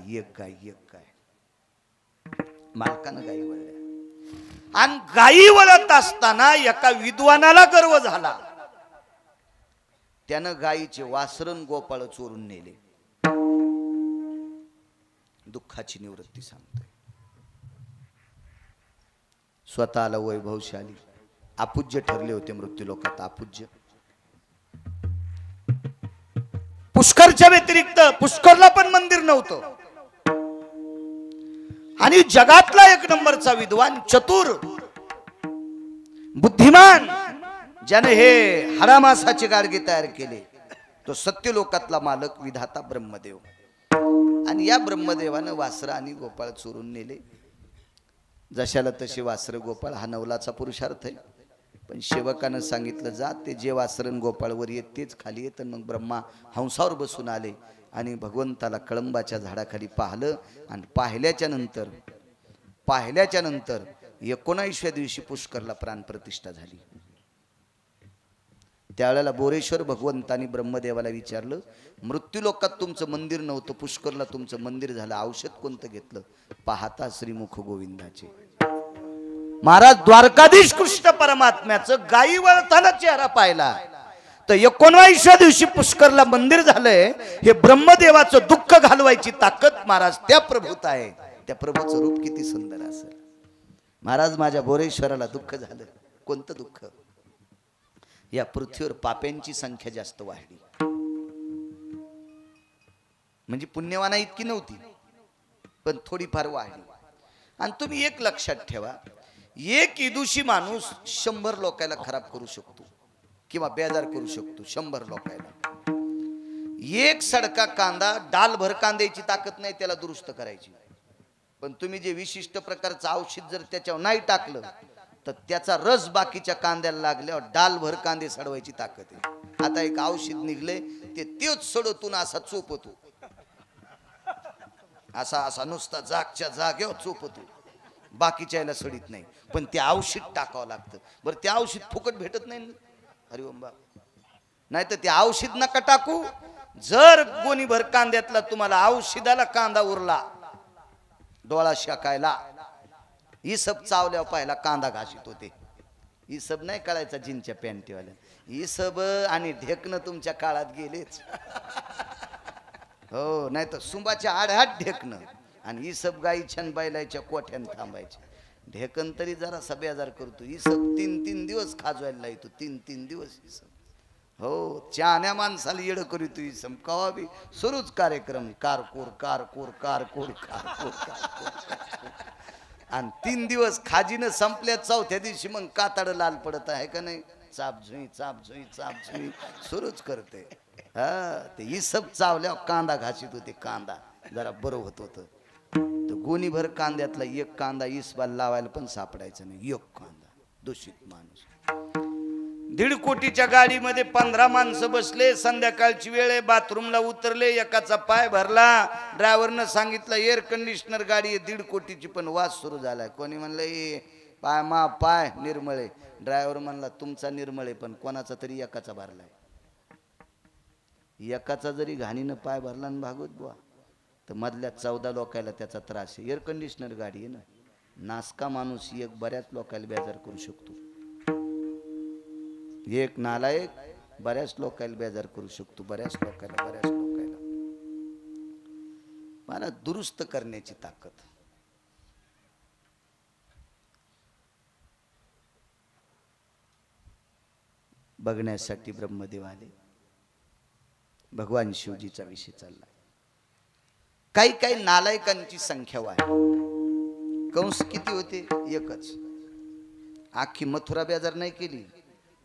मालकानं गाई वळल्या. आणि गाई वळत असताना एका विद्वानाला गर्व झाला. त्यानं गायीचे वासरण गोपाळ चोरून नेले. दुःखाची निवृत्ती सांगतोय. स्वतःला वैभवशाली अपूज्य ठरले होते मृत्यू लोकात. अपूज्य. पुष्करच्या व्यतिरिक्त पुष्करला पण मंदिर नव्हतं. आणि जगातला 1 नंबरचा विद्वान चतुर बुद्धिमान ज्याने हे हरामासाचे गाडगे तयार केले तो सत्यलोकातला मालक विधाता ब्रह्मदेव. आणि या ब्रह्मदेवानं वासरं आणि गोपाळ चोरून नेले. जशाला तसे वासरं गोपाळ हा नवलाचा पुरुषार्थ आहे. पण सेवकानं सांगितलं जा ते जे वासरन गोपाळवर येत तेच खाली येत. मग ब्रह्मा हंसावर बसून आले आणि भगवंताला कळंबाच्या झाडाखाली पाहिलं. आणि पाहिल्याच्या नंतर 19व्या दिवशी पुष्करला प्राणप्रतिष्ठा झाली. त्यावेळेला बोरेश्वर भगवंतानी ब्रह्मदेवाला विचारलं, मृत्यूलोकात तुमचं मंदिर नव्हतं, पुष्करला तुमचं मंदिर झालं, औषध कोणतं घेतलं? पाहता श्रीमुख गोविंदाचे. महाराज द्वारकाधीश कृष्ण परमात्म्याचं गायी वळताना चेहरा पाहिला. तर 19व्या दिवशी पुष्करला मंदिर झालंय. हे ब्रह्मदेवाचं दुःख घालवायची ताकद महाराज त्या प्रभूत आहे. त्या प्रभूचं रूप किती सुंदर असेल. महाराज माझ्या बोरेश्वराला दुःख झालं. कोणतं दुःख? या पृथ्वीवर पाप्यांची संख्या जास्त वाढली. म्हणजे पुण्यवाना इतकी नव्हती, पण थोडीफार वाढली. आणि तुम्ही एक लक्षात ठेवा, एक इदुशी माणूस 100 लोकांना खराब करू शकतो किंवा बेजार करू शकतो. 100 लोकांना एक सडका कांदा डालभर कांद्याची ताकद नाही त्याला दुरुस्त करायची. पण तुम्ही जे विशिष्ट प्रकारचं औषध जर त्याच्यावर नाही टाकलं तर त्याचा रस बाकीच्या कांद्याला लागल्यावर डालभर कांदे सडवायची ताकद आहे. आता एक औषध निघले ते तेच सडतून असा चोपतो, असा नुसता जागच्या जागेवर चोपतो, बाकीच्या याला सडीत नाही. पण ते औषध टाकावं लागतं. बरं ते औषध फुकट भेटत नाही. हरिओम बा, नाही तर ते औषध नका टाकू. जर गोणीभर कांद्यातला तुम्हाला औषधाला कांदा उरला डोळा शाकायला, इसब चावल्यावर पाहिला कांदा घाशीत होते. इसब नाही कळायचा जीनच्या पॅन्टीवाल्या. इसब आणि ढेकणं तुमच्या काळात गेलेच. हो, नाही तर सुंबाच्या आडहात ढेकणं आणि इसब गाईच्या बैलाच्या कोठ्यान थांबायचे. ढेकण तरी जरा बेजार करतो. इसब 3-3 दिवस खाजवायला येतो. 3-3 दिवस इसब. हो, चाण्या माणसाला येड करीतो इसब. कवा बी सुरूच कार्यक्रम, कारकोर कारकोर कारकोर कारकोर कारकोर. आणि 3 दिवस खाजीनं संपल्या, 4थ्या दिवशी मग कातड लाल पडत आहे का नाही, चापझुई चापझुई चापझुई सुरूच करते. हा, ते इसब चावल्यावर कांदा घासीत होते. कांदा जरा बरं होत होतं. तर गोणीभर कांद्यातला एक कांदा इसबाला लावायला पण सापडायचा नाही. एक कांदा. दूषित माणूस. 1.5 कोटीच्या गाडीमध्ये 15 माणसं बसले. संध्याकाळची वेळ आहे, बाथरूमला उतरले. एकाचा पाय भरला. ड्रायव्हरनं सांगितलं एअर कंडिशनर गाडी आहे 1.5 कोटीची, पण वास सुरू झालाय. कोणी म्हणलं ए पाय निर्मळे. ड्रायव्हर म्हणला तुमचा निर्मळे, पण कोणाचा तरी एकाचा भरलाय. एकाचा जरी घाणीनं पाय भरला आणि भागवत बुवा, तर मधल्या 14 लोकायला त्याचा त्रास आहे. एअर कंडिशनर गाडी आहे ना. नासका माणूस एक बऱ्याच लोकायला बेजार करू शकतो. एक नालायक बऱ्याच लोकांना बेजार करू शकतो. बऱ्याच लोकांना मला दुरुस्त करण्याची ताकद. बघण्यासाठी ब्रह्मदेव आले. भगवान शिवजीचा विषय चालला. काही नालायकांची संख्या वाढली. कंस किती होते? एकच. आखी मथुरा बेजार नाही केली,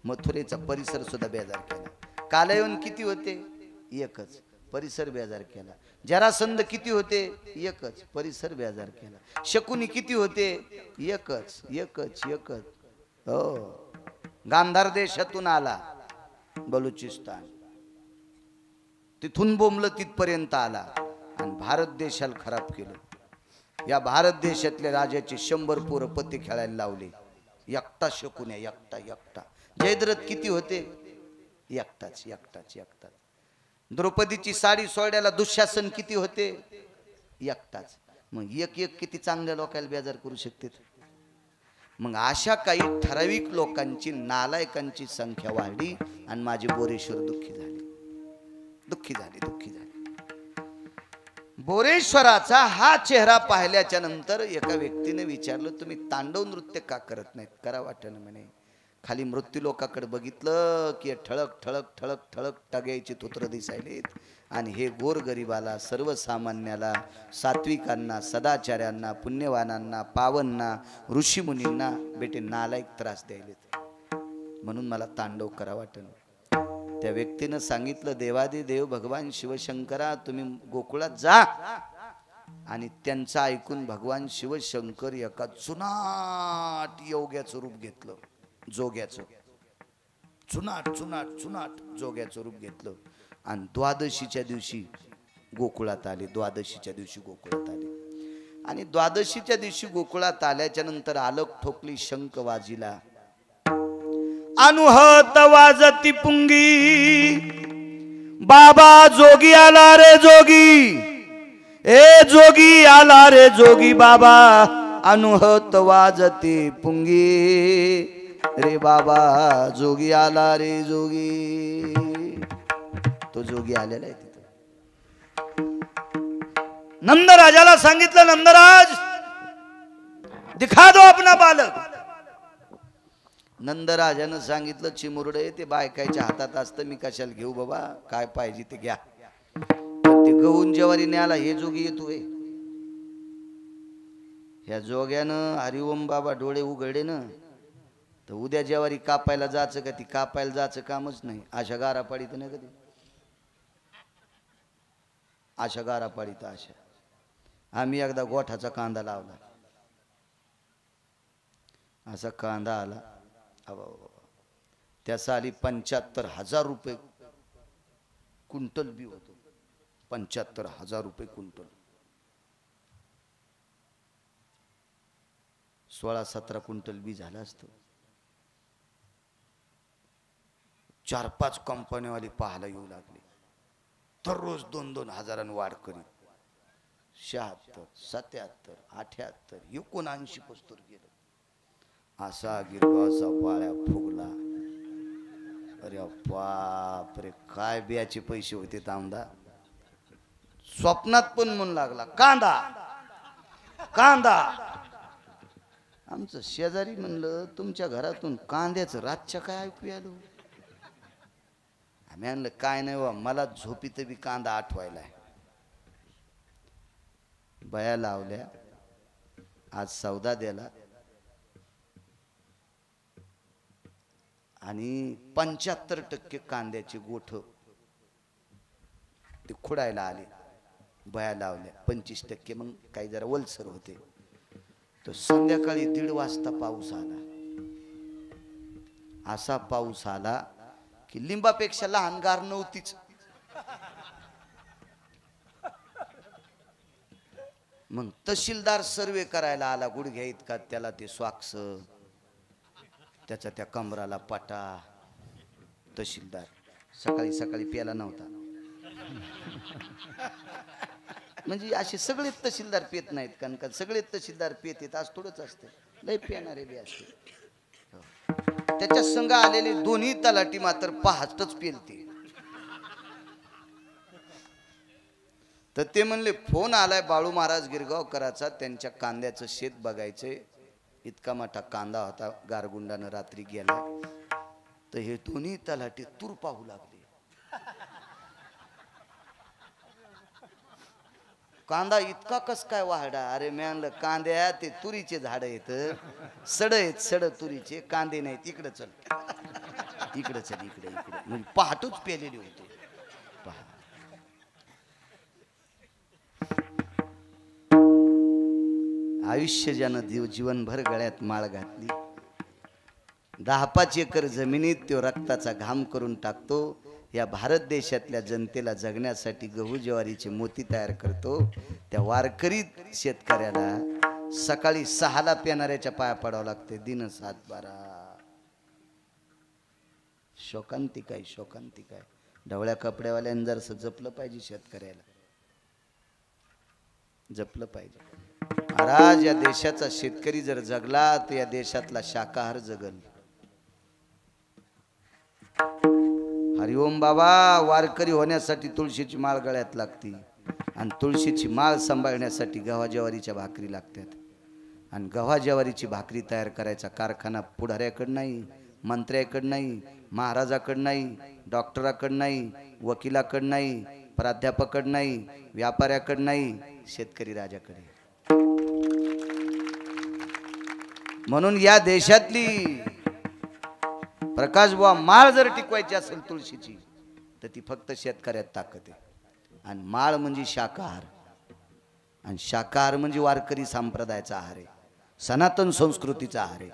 मथुरेचा परिसर सुद्धा बेजार केला. कालयवन किती होते? एकच. परिसर बेजार केला. जरासंध किती होते? एकच. परिसर बेजार केला. शकुनी किती होते? एकच. हो, गांधार देशातून आला, बलुचिस्तान, तिथून बोंबलं तिथपर्यंत आला आणि भारत देशाला खराब केलं. या भारत देशातल्या राजाचे 100 पोरं पत्ते खेळायला लावले. एकटा शकुन्या, एकटा. जयद्रथ किती होते? एकटाच. द्रौपदीची साडी सोड्याला दुःशासन किती होते? एकटाच. मग एक किती चांगल्या लोकांना बेजार करू शकते. मग अशा काही ठराविक लोकांची, नालायकांची संख्या वाढली आणि माझे बोरेश्वर दुःखी झाले. बोरेश्वराचा हा चेहरा पाहिल्याच्या नंतर एका व्यक्तीने विचारलं, तुम्ही तांडव नृत्य का करत नाहीत? करा वाटणं म्हणे. खाली मृत्यू लोकाकडे बघितलं की ठळक टग्याची तोत्र दिसायलेत. आणि हे गोरगरिबाला, सर्वसामान्याला, सात्विकांना, सदाचार्यांना, पुण्यवानांना, पावनना, ऋषीमुनींना बेटे नालायक त्रास द्यायलेत. म्हणून मला तांडव करा वाटणं. त्या व्यक्तीनं सांगितलं, देवादी देव भगवान शिवशंकरा तुम्ही गोकुळात जा. आणि त्यांचं ऐकून भगवान शिवशंकर एका जुनाट योग्याचं रूप घेतलं, जोग्याचं. जुनाट जुनाट जुनाट जोग्याचं रूप घेतलं आणि द्वादशीच्या दिवशी गोकुळात आले. द्वादशीच्या दिवशी गोकुळात आले आणि द्वादशीच्या दिवशी गोकुळात आल्याच्या नंतर आलक ठोकली, शंख वाजिला. अनुहत वाजती पुंगी, बाबा जोगी आला रे जोगी, ए जोगी आला रे जोगी बाबा. अनुहत वाजती पुंगी, रे बाबा जोगी आला रे जोगी. तो जोगी आलेला आहे तिथं. नंदराजाला सांगितलं, नंदराज दिखा दो अपना बालक. नंदराजानं सांगितलं, चिमुरडे ते बायकाच्या हातात असतं, मी कशाला घेऊ बाबा, काय पाहिजे ते घ्या. ते गहून ज्वारी न्याला हे जोगी येतोय. ह्या जोग्यानं हरिओम बाबा डोळे उघडे ना, तर उद्या ज्वारी कापायला जायचं का, ती कापायला जायचं कामच नाही. अशा गारा पाडीत नाही कधी, अशा गारा पाडीत अशा. आम्ही एकदा गोठाचा कांदा लावला, असा कांदा आला, त्या साली 75,000 रुपये क्विंटल बी होतो. 75,000 रुपये क्विंटल. 16-17 क्विंटल बी झालं असतं. 4-5 कंपन्यावाले पाहायला येऊ लागले. दररोज 2-2 हजारांनी वाढ करीत. 76, 77, 78, 79 पुस्तूर गेलं. असा गिरगावचा पाळ्या फुगला. अरे बाप रे, काय बियाचे पैसे होते तांबडा. स्वप्नात पण म्हणू लागला, कांदा कांदा. आमचं शेजारी म्हणलं, तुमच्या घरातून कांद्याचं रातच्या काय ऐकू आलो. आम्ही म्हणलं, काय नाही बा, मला झोपीत बी कांदा आठवायलाय. बया लावल्या, आज सौदा द्याला आणि 75% कांद्याचे गोठ ते खुडायला आले. बया लावल्या 25%, मग काही जरा वलसर होते. तर संध्याकाळी 1:30 वाजता पाऊस आला. असा पाऊस आला की लिंबापेक्षा लहान गार नव्हतीच. मग तहसीलदार सर्वे करायला आला. गुडघ्या इतका त्याला ते स्वाक्स, त्याचा त्या कमराला पाटा. तहसीलदार सकाळी सकाळी प्याला नव्हता. म्हणजे असे सगळे तहसीलदार पेत नाहीत, कारण का सगळे तहसीलदार पेत येत आज थोडंच असते, लय पेणारे बी असते. त्याच्या संघ आलेले दोन्ही तलाठी मात्र पहाटच पेलते. तर ते म्हणले, फोन आलाय बाळू महाराज गिरगावकराचा, त्यांच्या कांद्याचं शेत बघायचंय. इतका मोठा कांदा होता, गारगुंडानं रात्री गेला. तर हे दोन्ही तलाठी तूर पाहू लागले. कांदा इतका कस काय वाढा. अरे मी म्हणलं, कांद्या ते तुरीचे झाड आहेत, सड आहेत, सड तुरीचे, कांदे नाहीत. इकडे चल, इकडे चल, इकडे इकडे. म्हणजे पहाटच पेलेले होते. पहा, आयुष्य ज्यानं जीवनभर गळ्यात माळ घातली, 10-5 एकर जमिनीत तो रक्ताचा घाम करून टाकतो. या भारत देशातल्या जनतेला जगण्यासाठी गहू ज्वारीचे मोती तयार करतो. त्या वारकरी शेतकऱ्याला सकाळी 6ला पेणाऱ्याच्या पाया पडावं लागते. दिन 7-12. शोकांतिक आहे, शोकांतिक आहे. ढवळ्या कपड्यावाल्यानं जरासं जपलं पाहिजे, शेतकऱ्याला जपलं पाहिजे. महाराज, या देशाचा शेतकरी जर जगला तर या देशातला शाकाहार जगल. हरिओम बाबा, वारकरी होण्यासाठी तुळशीची माळ गळ्यात लागती आणि तुळशीची माळ सांभाळण्यासाठी गव्हा ज्वारीच्या भाकरी लागतात. आणि गव्हा ज्वारीची भाकरी तयार करायचा कारखाना पुढाऱ्याकडे नाही, मंत्र्याकडे नाही, महाराजाकडे नाही, डॉक्टराकडे नाही, वकिलाकडे नाही, प्राध्यापकाकडे नाही, व्यापाऱ्याकडे नाही, शेतकरी राजाकडे. म्हणून या देशातली प्रकाश बुवा माळ जर टिकवायची असेल तुळशीची, तर ती फक्त शेतकऱ्यात ताकद आहे. आणि माळ म्हणजे शाकाहार, आणि शाकाहार म्हणजे वारकरी संप्रदायाचा आहार आहे, सनातन संस्कृतीचा आहार आहे.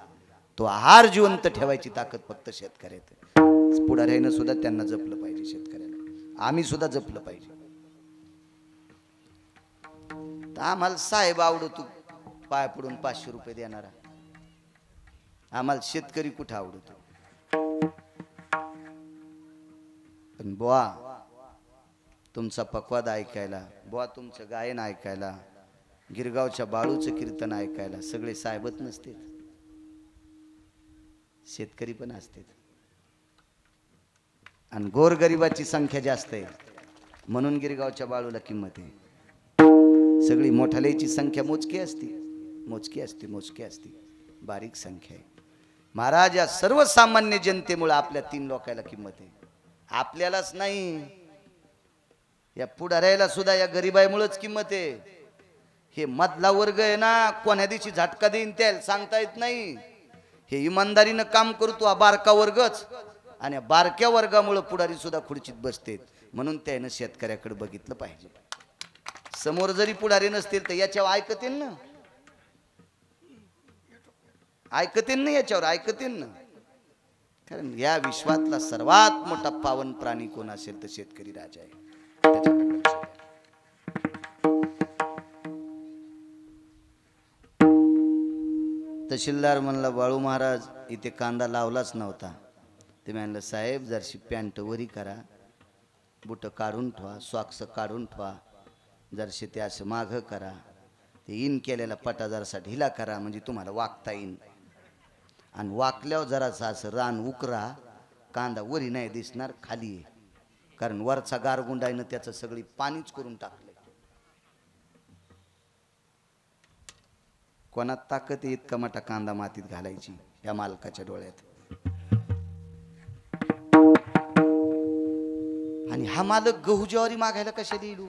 तो आहार जिवंत ठेवायची ताकद फक्त शेतकऱ्यात आहे. पुढाऱ्यानं सुद्धा त्यांना जपलं पाहिजे, शेतकऱ्याला आम्ही सुद्धा जपलं पाहिजे. तर आम्हाला साहेब आवडतो पाय पडून 500 रुपये देणारा, आम्हाला शेतकरी कुठं आवडतो. पण बुवा तुमचा पक्वाद ऐकायला, बुवा तुमचं गायन ऐकायला, गिरगावच्या बाळूचं कीर्तन ऐकायला सगळे साहेबच नसते, शेतकरी पण असते. आणि गोरगरिबाची संख्या जास्त आहे म्हणून गिरगावच्या बाळूला किंमत आहे. सगळी मोठाल्याची संख्या मोजकी असते, मोजकी असते, मोजकी असते, बारीक संख्या आहे. महाराज या सर्वसामान्य जनतेमुळे आपल्या 3 लोकांना किंमत आहे, आपल्यालाच नाही, या पुढाऱ्याला सुद्धा या गरिबाईमुळेच किंमत आहे. हे मधला वर्ग आहे ना, कोण्या दिवशी झटका देईन त्याला सांगता येत नाही. हे इमानदारीनं काम करतो हा बारका वर्गच, आणि बारक्या वर्गामुळे पुढारी सुद्धा खुर्चीत बसते. म्हणून त्यानं शेतकऱ्याकडे बघितलं पाहिजे. समोर जरी पुढारी नसतील तर याच्यावर ऐकतील ना, ऐकतील ना, याच्यावर ऐकतील ना. कारण या विश्वातला सर्वात मोठा पावन प्राणी कोण असेल तर शेतकरी राजा आहे. तहसीलदार म्हणला बाळू महाराज इथे कांदा लावलाच नव्हता. ते म्हणलं साहेब जरशी पॅन्ट वरी करा, बुट काढून ठेवा, सॉक्स काढून ठेवा, जरशी ते असं मागं करा, ते इन केलेला पटा जरासा ढिला करा म्हणजे तुम्हाला वाकता येईन. आणि वाकल्यावर जरासा असं रान उकरा, कांदा वरी नाही दिसणार खाली आहे, कारण वरचा गारगुंडाईनं त्याचं सगळी पाणीच करून टाकलं. कोणात ताकद आहे इतका मोठा कांदा मातीत घालायची या मालकाच्या डोळ्यात. आणि हा मालक गहू ज्वारी मागायला कशाला येऊ?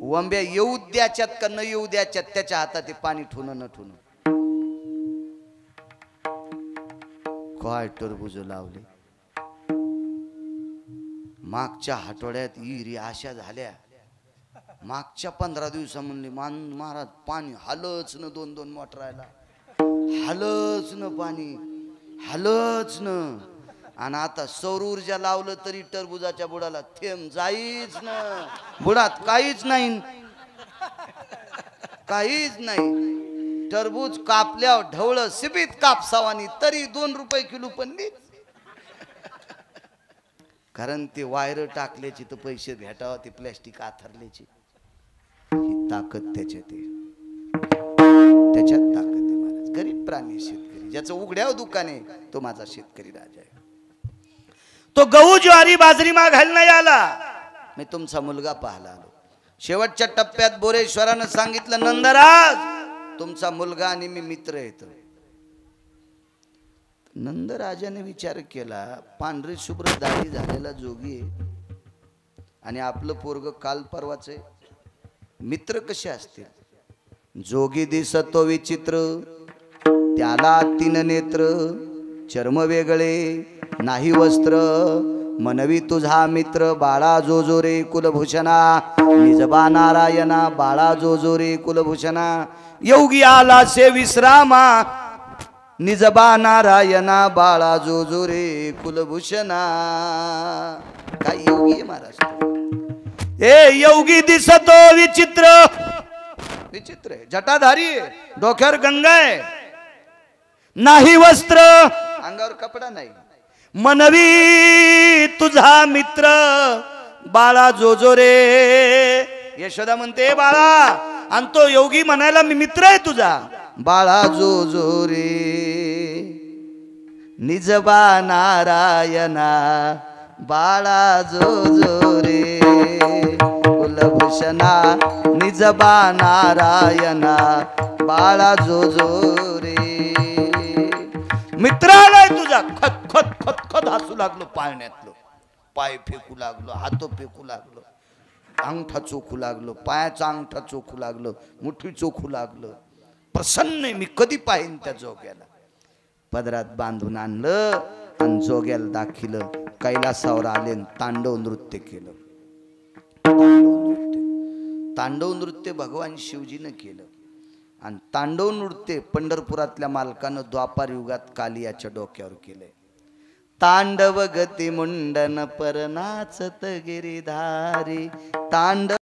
वंब्या येऊ द्याच्यात का न येऊ द्याच्यात त्याच्या हातात ते पाणी ठुणं न ठुणं. काय टरबूज लावले मागच्या आठवड्यात, इरी अशा झाल्या. मागच्या 15 दिवसा म्हणले महाराज पाणी हालच न, 2-2 मोटरायला हालच न, पाणी हालच न. आणि आता सौर ऊर्जा लावलं तरी टरबुजाच्या बुडाला थेंब जाईच ना, बुडात काहीच नाही, काहीच नाही. टरबूज कापल्यावर ढवळ सिबीत कापसावानी तरी 2 रुपये किलो पडली. कारण ते वायर टाकल्याची तर पैसे भेटावं, ते प्लॅस्टिक आथरल्याची. ही ताकद त्याच्यात आहे, त्याच्यात ताकद आहे महाराज. गरीब प्राणी शेतकरी, ज्याचं उघड्यावर दुकान आहे तो माझा शेतकरी राजा आहे. तो गहू ज्वारी बाजरी मागायला नाही आला, मी तुमचा मुलगा पाहायला आलो. शेवटच्या टप्प्यात बोरेश्वरानं सांगितलं नंदराज तुमचा मुलगा आणि मी मित्र येत. नंदराजाने विचार केला, पांढरी शुभ्र दाढी झालेला जोगी आहे आणि आपलं पोरग काल परवाच आहे, मित्र कसे असतील? जोगी दिसतो विचित्र, त्याला 3 नेत्र, चर्म वेगळे नाही वस्त्र, मनवी तुझा मित्र बाळा जो रे कुलभूषणा, निजबा नारायणा बाळा जो रे कुलभूषणा. योगी आला से विश्रामा, निजबा नारायणा बाळा जो रे कुलभूषणा. काय योगी आहे महाराज? ए योगी दिसतो विचित्र, विचित्र आहे, जटाधारी आहे, डोक्यावर गंगा आहे, नाही वस्त्र, अंगावर कपडा नाही, मनवी तुझा मित्र बाळा जो रे. यशोदा म्हणते बाळा, आणि तो योगी म्हणायला मी मित्र आहे तुझा. बाळा जो रे निजबा नारायणा बाळा जो रे कुलभूषणा, निजबा नारायणा बाळा जो रे. मित्र आलाय तुझा. खत खत खत खत हसू लागलो, पाळण्यातलं पाय फेकू लागलो, हात फेकू लागलो, अंगठा चोखू लागलो, पायाचा अंगठा चोखू लागलो, मुठी चोखू लागलो. प्रसन्न मी कधी पाहिन त्या जोग्याला. पदरात बांधून आणलं आणि जोग्याला दाखिलं कैलासावर आले तांडव नृत्य केलं तांडव नृत्य भगवान शिवजीनं केलं आणि तांडव नृत्य पंढरपुरातल्या मालकानं द्वापार युगात कालियाच्या डोक्यावर केलंय तांडव गती मुंडन पर नाचत गिरिधारी तांडव